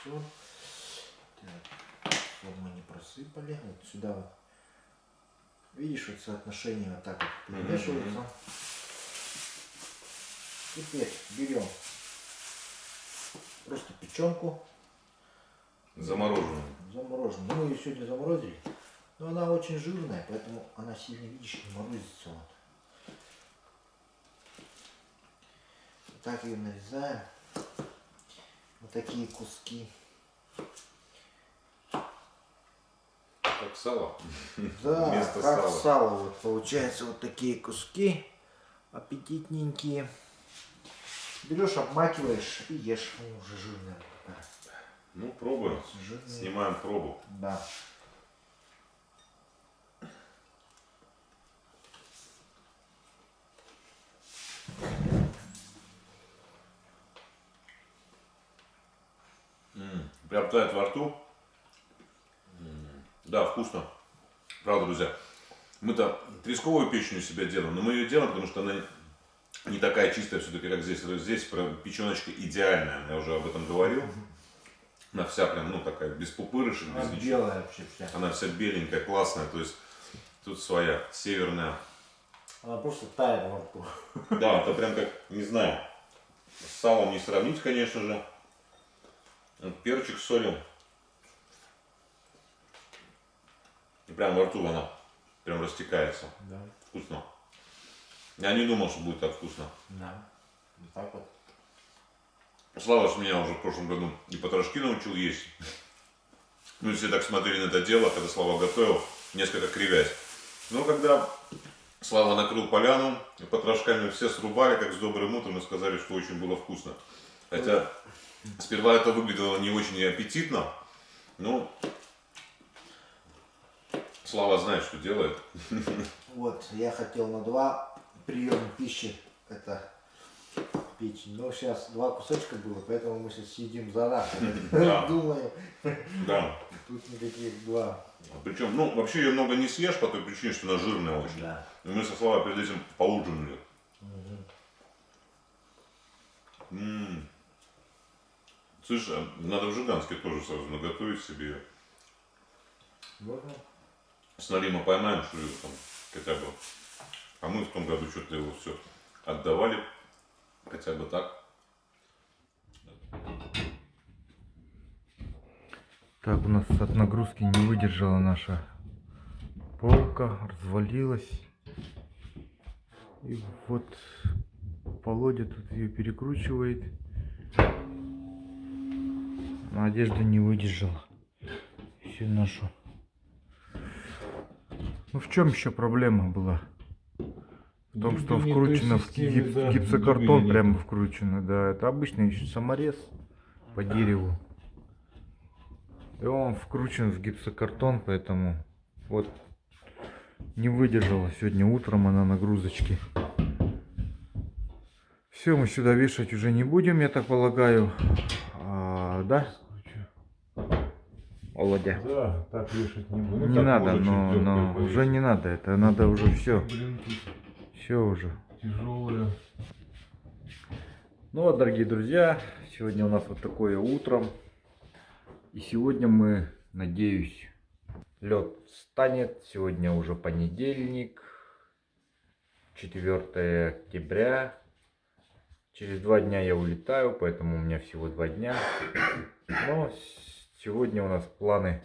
соль. Вот мы не просыпали. Вот сюда вот. Видишь, вот соотношение вот так вот перемешивается. Теперь берем просто печенку. Замороженную. Замороженную. Мы ее сегодня заморозили. Но она очень жирная, поэтому она сильно, видишь, не морозится. Вот. Вот так ее нарезаем. Вот такие куски. Как сало. Да, Вместо как сала. сало. Вот получается вот такие куски аппетитненькие. Берешь, обмакиваешь и ешь. Ну, уже жирная. такая. Ну, пробуем. Жирная. Снимаем пробу. Да. Прям тает во рту. Да, вкусно. Правда, друзья. Мы-то тресковую печень у себя делаем, но мы ее делаем, потому что она не такая чистая все-таки, как здесь. Здесь прям печеночка идеальная. Я уже об этом говорил. Она вся прям, ну, такая, без пупырышек, без Она ничего. белая вообще вся. Она вся беленькая, классная. То есть тут своя северная. Она просто тает во рту. Да, это прям как, не знаю, с салом не сравнить, конечно же. Вот перчик с солью. И прям во рту она прям растекается. Да. Вкусно. Я не думал, что будет так вкусно. Да. Вот так вот. Слава ж меня уже в прошлом году и потрошки научил есть. Мы все так смотрели на это дело, когда Слава готовил, несколько кривясь. Но когда Слава накрыл поляну, и потрошками все срубали, как с добрым утром, и сказали, что очень было вкусно. Хотя сперва это выглядело не очень аппетитно, но Слава знает, что делает. Вот, я хотел на 2 приема пищи это печень. Но сейчас 2 кусочка было, поэтому мы сейчас съедим за раз. Да. Думаю, Да. тут никаких 2. Причем, ну, вообще ее много не съешь по той причине, что она жирная очень. Да. И мы со Славой перед этим поужинали. Слышь, а надо в Жиганске тоже сразу наготовить себе. Можно? С Нарима поймаем, что его там хотя бы. А мы в том году что-то его все отдавали. Хотя бы так. Так, у нас от нагрузки не выдержала наша полка, развалилась. И вот Володя тут ее перекручивает. Но одежда не выдержала всю нашу. Ну в чем еще проблема была? В том, что вкручено в гипсокартон, прямо вкручено, да. Это обычный еще саморез по дереву. И он вкручен в гипсокартон, поэтому вот не выдержала сегодня утром она нагрузочки. Все, мы сюда вешать уже не будем, я так полагаю. Да? Володя? Да, так вешать не буду. Не надо, но уже не надо, это надо уже все. Все уже. Тяжелые. Ну вот, дорогие друзья, сегодня у нас вот такое утро. И сегодня мы, надеюсь, лед станет. Сегодня уже понедельник, 4 октября. Через 2 дня я улетаю, поэтому у меня всего 2 дня. Но сегодня у нас планы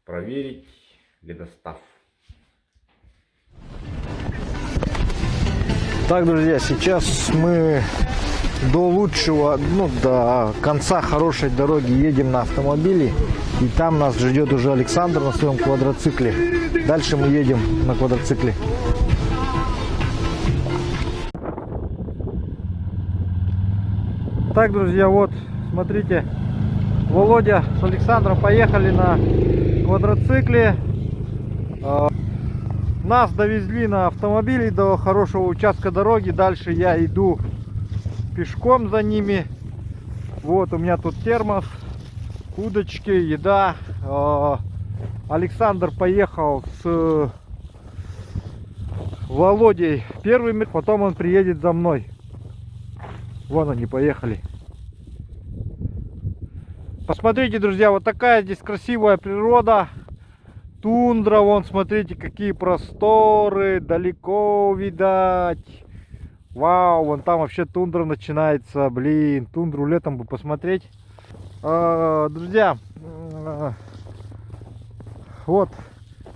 проверить ледостав. Так, друзья, сейчас мы до лучшего, до конца хорошей дороги едем на автомобиле. И там нас ждет уже Александр на своем квадроцикле. Дальше мы едем на квадроцикле. Так, друзья, вот, смотрите, Володя с Александром поехали на квадроцикле. Нас довезли на автомобиле до хорошего участка дороги. Дальше я иду пешком за ними. Вот у меня тут термос, удочки, еда. Александр поехал с Володей первыми, потом он приедет за мной. Вон они поехали. Посмотрите, друзья, вот такая здесь красивая природа. Тундра, вон, смотрите, какие просторы, далеко видать. Вау, вон там вообще тундра начинается, блин, тундру летом бы посмотреть. Друзья, вот,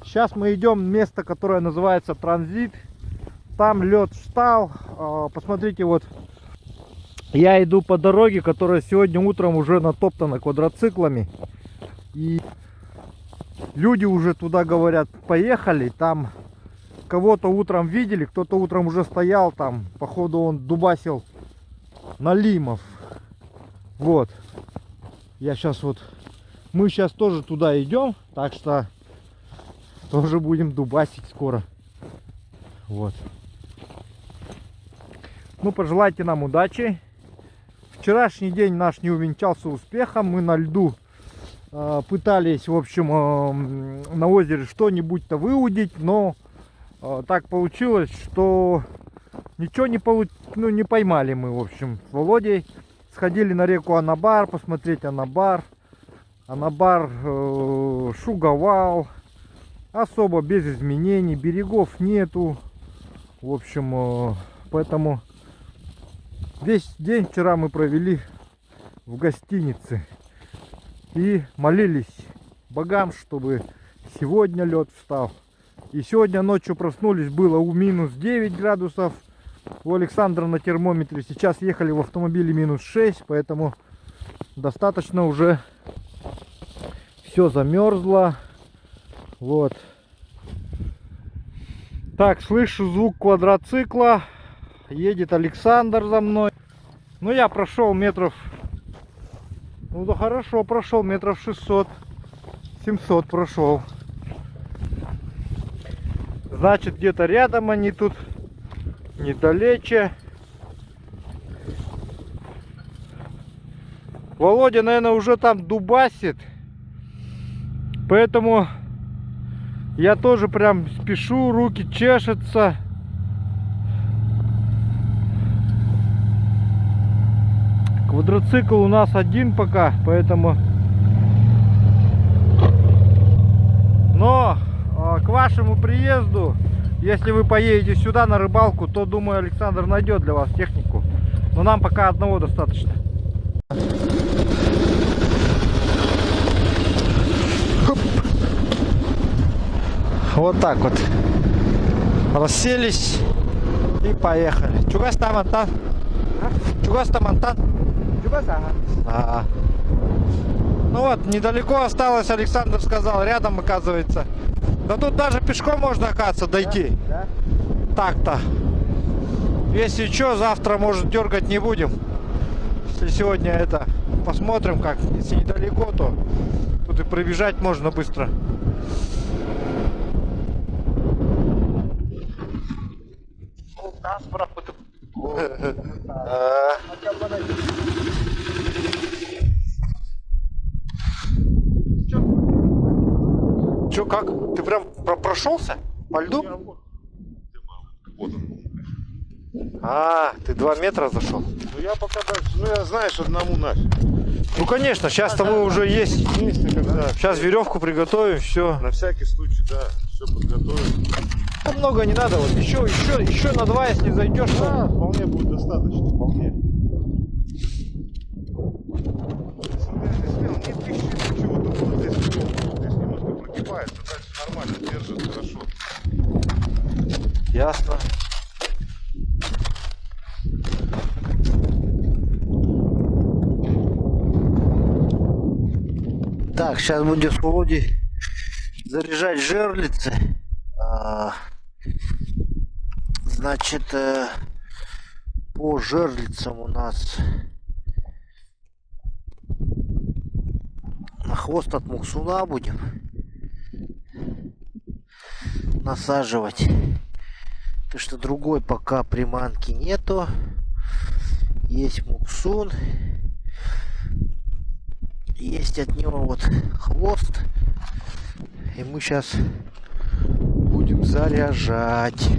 сейчас мы идем в место, которое называется Транзит. Там лед встал, посмотрите, вот, я иду по дороге, которая сегодня утром уже натоптана квадроциклами. И люди уже туда, говорят, поехали, там кого-то утром видели, кто-то утром уже стоял там, походу он дубасил налимов. Вот, я сейчас вот, мы сейчас тоже туда идем, так что тоже будем дубасить скоро. Вот. Ну, пожелайте нам удачи. Вчерашний день наш не увенчался успехом, мы на льду пытались, в общем, на озере что-нибудь-то выудить, но так получилось, что ничего не поймали мы, в общем, с Володей. Сходили на реку Анабар, посмотреть Анабар. Анабар шуговал, особо без изменений, берегов нету. В общем, поэтому весь день вчера мы провели в гостинице. И молились богам, чтобы сегодня лед встал. И сегодня ночью проснулись, было у минус 9 градусов. У Александра на термометре. Сейчас ехали в автомобиле минус 6, поэтому достаточно уже все замерзло. Вот. Так, слышу звук квадроцикла. Едет Александр за мной. Ну, я прошел метров... Ну да, хорошо прошел, метров 600, 700 прошел. Значит, где-то рядом они тут, недалече. Володя, наверное, уже там дубасит. Поэтому я тоже прям спешу, руки чешутся. Квадроцикл у нас один пока, поэтому... Но к вашему приезду, если вы поедете сюда на рыбалку, то, думаю, Александр найдет для вас технику. Но нам пока одного достаточно. Хоп. Вот так вот. Расселись и поехали. Чугас там, Антон? Чугас там, Антон? Ага. Ну вот, недалеко осталось, Александр сказал, рядом, оказывается. Да тут даже пешком можно, оказывается, дойти. Да? Так-то. Если что, завтра, может, дергать не будем. Если сегодня это, посмотрим как. Если недалеко, то тут и пробежать можно быстро. Че, как? Ты прям прошелся по льду? Вот он. А, ты 2 метра зашел? Ну я пока дальше, ну я знаешь, одному нафиг. Ну конечно, сейчас-то мы уже есть. Сейчас веревку приготовим, все. На всякий случай, да, все подготовим. Да много не надо, вот еще на 2, если зайдешь, Да, то... вполне будет достаточно, вполне. Не трещит чего-то, вот здесь немножко прогибает, но дальше нормально, держит хорошо. Ясно. Так, сейчас будем с Володей заряжать жерлицы. Значит, по жерлицам у нас на хвост от муксуна будем насаживать. Потому что другой пока приманки нету. Есть муксун. Есть от него вот хвост. И мы сейчас будем заряжать.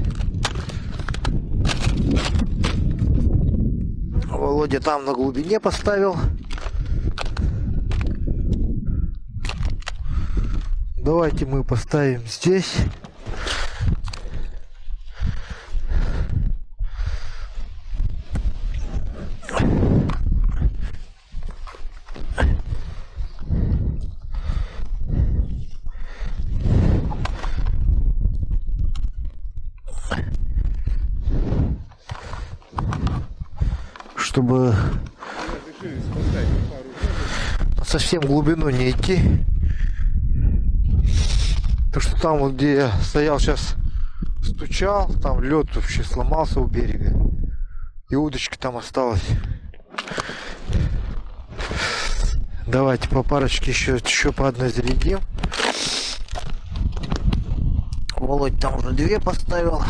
Володя там на глубине поставил. Давайте мы поставим здесь. Чтобы совсем в глубину не идти. То что там вот где я стоял сейчас, стучал, там лед вообще сломался у берега. И удочка там осталась. Давайте по парочке еще по одной зарядим. Володь там уже 2 поставил.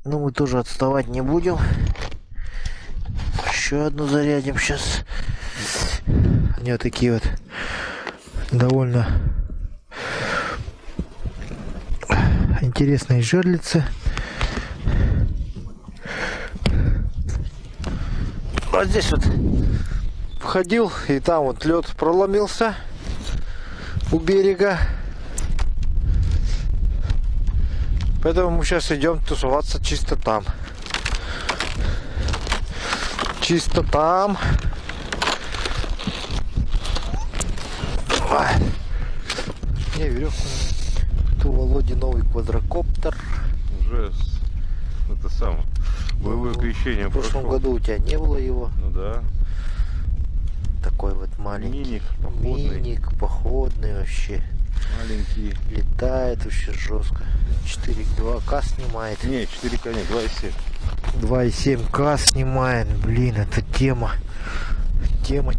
Но мы тоже отставать не будем. Еще одну зарядим сейчас. Они вот такие вот довольно интересные жерлицы. Вот здесь вот входил, и там вот лед проломился у берега. Поэтому мы сейчас идем тусоваться чисто там. Чисто там. Не, веревку. Тут у Володи новый квадрокоптер. Уже это самое. Боевое крещение В прошлом прошло. году у тебя не было его. Ну да. Такой вот маленький. Миник походный. Миник, походный вообще. Маленький. Летает вообще жестко. 4,2К снимает. Не, 4К, не, 2,7. 2,7К снимает. Блин, это тема. Тема.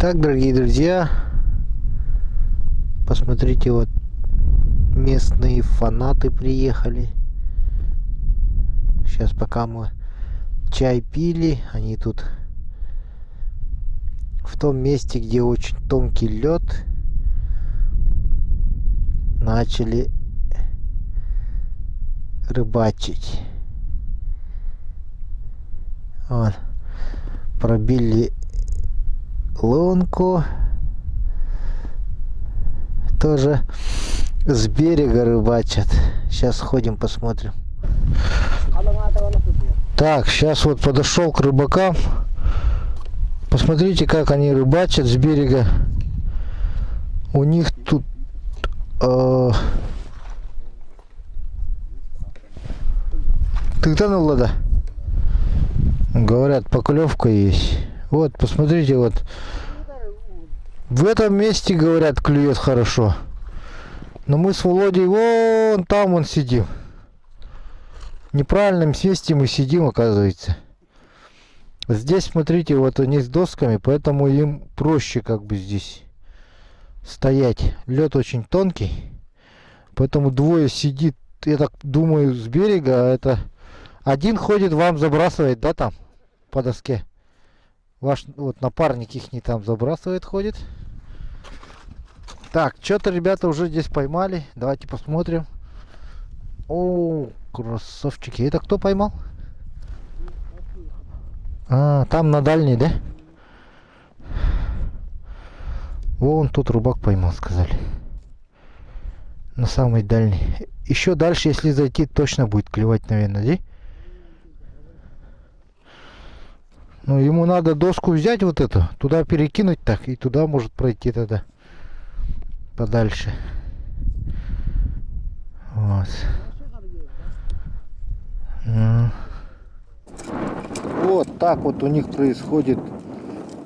Итак, дорогие друзья, посмотрите, вот местные фанаты приехали. Сейчас пока мы чай пили, они тут в том месте, где очень тонкий лед, начали рыбачить. Вот. Пробили лунку. Тоже с берега рыбачат. Сейчас сходим, посмотрим. Так, сейчас вот подошел к рыбакам. Посмотрите, как они рыбачат с берега. У них тут ты кто, Влада? Говорят, поклевка есть. Вот, посмотрите, вот. В этом месте, говорят, клюет хорошо. Но мы с Володей вон там вон сидим. В неправильном месте мы сидим, оказывается. Здесь, смотрите, вот они с досками, поэтому им проще как бы здесь стоять. Лед очень тонкий, поэтому двое сидит, я так думаю, с берега, а это один ходит, вам забрасывает, да, там по доске. Ваш вот напарник их не там забрасывает, ходит. Так, что-то ребята уже здесь поймали. Давайте посмотрим. О, красавчики. Это кто поймал? А, там на дальней, да? Вон тут рыбак поймал, сказали. На самой дальней. Еще дальше, если зайти, точно будет клевать, наверное, да? Ну, ему надо доску взять вот эту, туда перекинуть так, и туда может пройти тогда подальше. Вот. Вот так вот у них происходит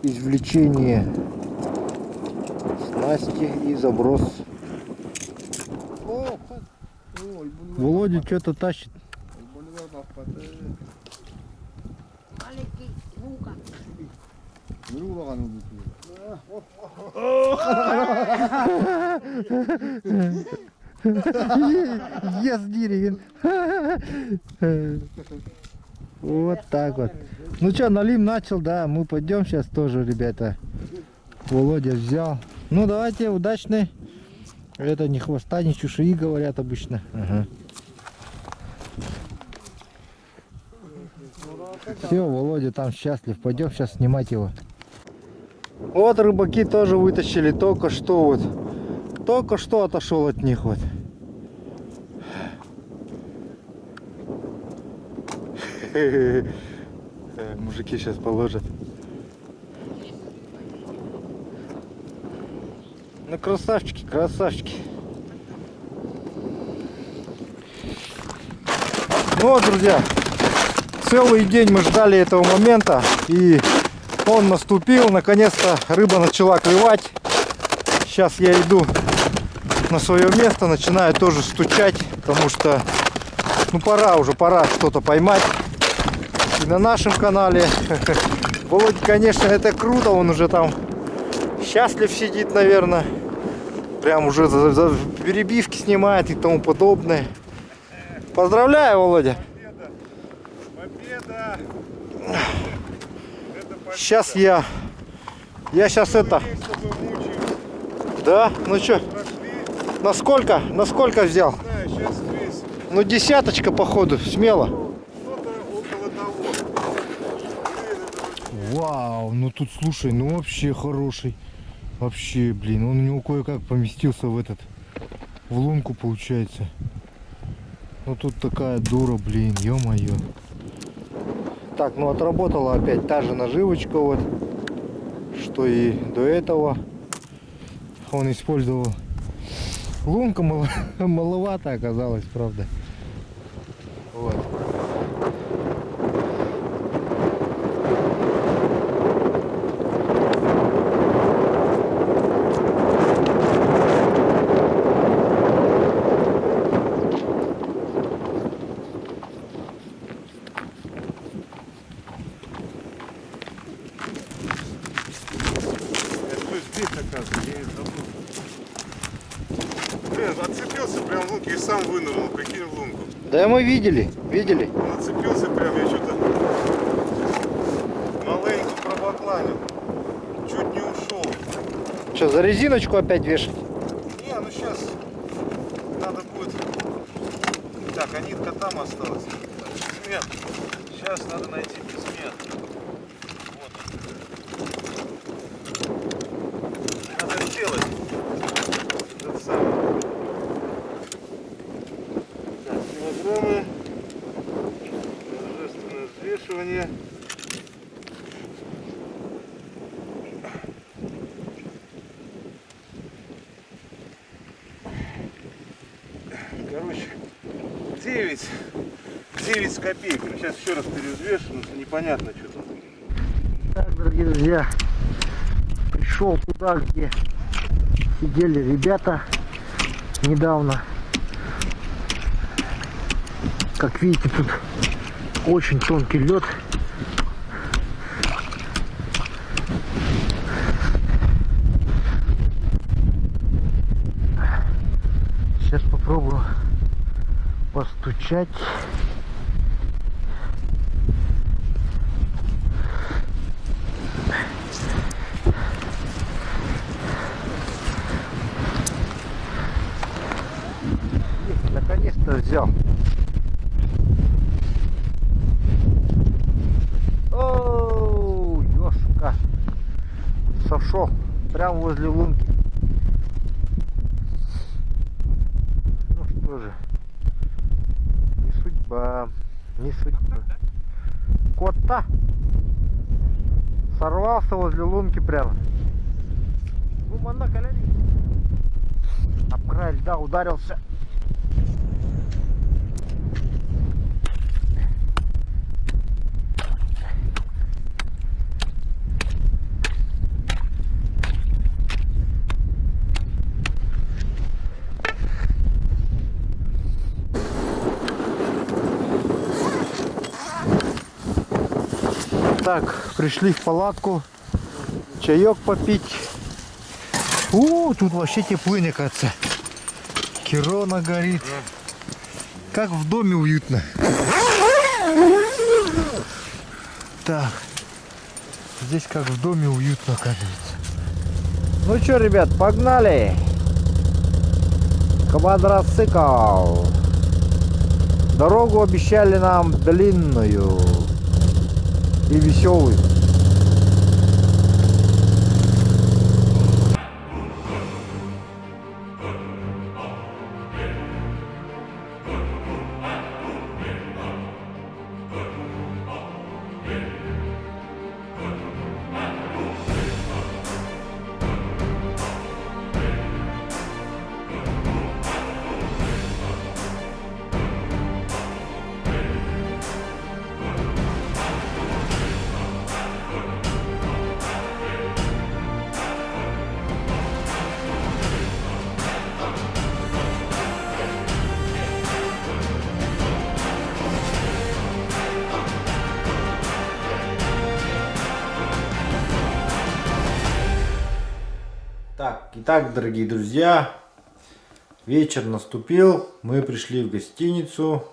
извлечение снасти и заброс. Володя что-то тащит. Yes, Дирин. Вот так вот. Ну что, налим начал, да, мы пойдем сейчас тоже, ребята. Володя взял. Ну давайте, удачной. Это ни хвоста, ни чешуи, говорят обычно. Ага. Все, Володя там счастлив. Пойдем сейчас снимать его. Вот рыбаки тоже вытащили только что вот. Только что отошел от них вот. Мужики сейчас положат. Ну красавчики, красавчики. Ну вот, друзья, целый день мы ждали этого момента, и он наступил. Наконец-то рыба начала клевать. Сейчас я иду на свое место, начинаю тоже стучать, потому что ну пора что-то поймать. И на нашем канале. Володя, конечно, это круто, он уже там счастлив сидит, наверное. Прям уже за перебивки снимает и тому подобное. Поздравляю, Володя. Победа! Сейчас я сейчас это. Да? Ну что? Насколько взял? Да, сейчас весь. Ну десяточка, походу, смело. Что-то около того. Вау, ну тут, слушай, ну вообще хороший. Вообще, блин, он у него кое-как поместился в лунку, получается. Ну тут такая дура, блин, ё-моё. Так, ну отработала опять та же наживочка, вот, что и до этого. Он использовал. Лунка маловато оказалась, правда. Вот. Да мы видели, видели. Нацепился прям, я что-то маленько пробакланил. Чуть не ушел. Что, за резиночку опять вешать? Не, ну сейчас надо будет. Так, а нитка там осталась. Безмен. Сейчас надо найти безмен. Вот. Надо сделать. Это самое. Так, килограммы. Торжественное взвешивание. Короче, 9 с копейками. Сейчас еще раз перевзвешу, потому что непонятно, что там. Так, дорогие друзья, пришел туда, где сидели ребята недавно. Как видите, тут очень тонкий лед. Сейчас попробую постучать. Наконец-то взял. Оу, ёшка. Сошел прямо возле лунки. Ну что же, не судьба, не судьба. Кота сорвался возле лунки прямо. Гумана коляни. Об край льда ударился. Так, пришли в палатку, чаек попить. Тут вообще теплыня, кажется. Кирона горит. Как в доме уютно. Так, здесь как в доме уютно, оказывается. Ну что, ребят, погнали. Квадроцикл. Дорогу обещали нам длинную и веселый. Итак, дорогие друзья, вечер наступил, мы пришли в гостиницу.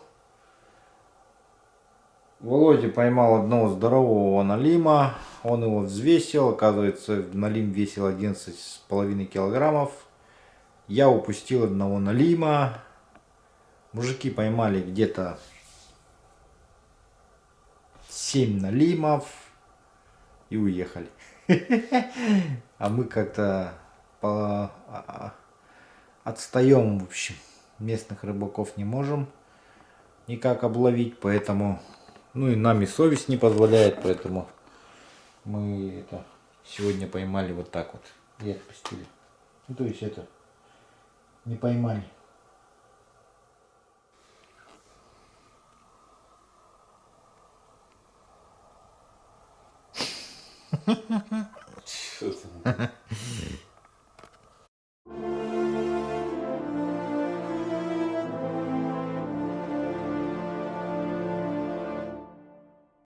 Володя поймал одного здорового налима, он его взвесил, оказывается, налим весил 11,5 килограммов. Я упустил одного налима, мужики поймали где-то 7 налимов и уехали. А мы как-то отстаем, в общем, местных рыбаков не можем никак обловить, поэтому, ну и нам и совесть не позволяет, поэтому мы это сегодня поймали вот так вот и отпустили. Ну то есть это не поймали.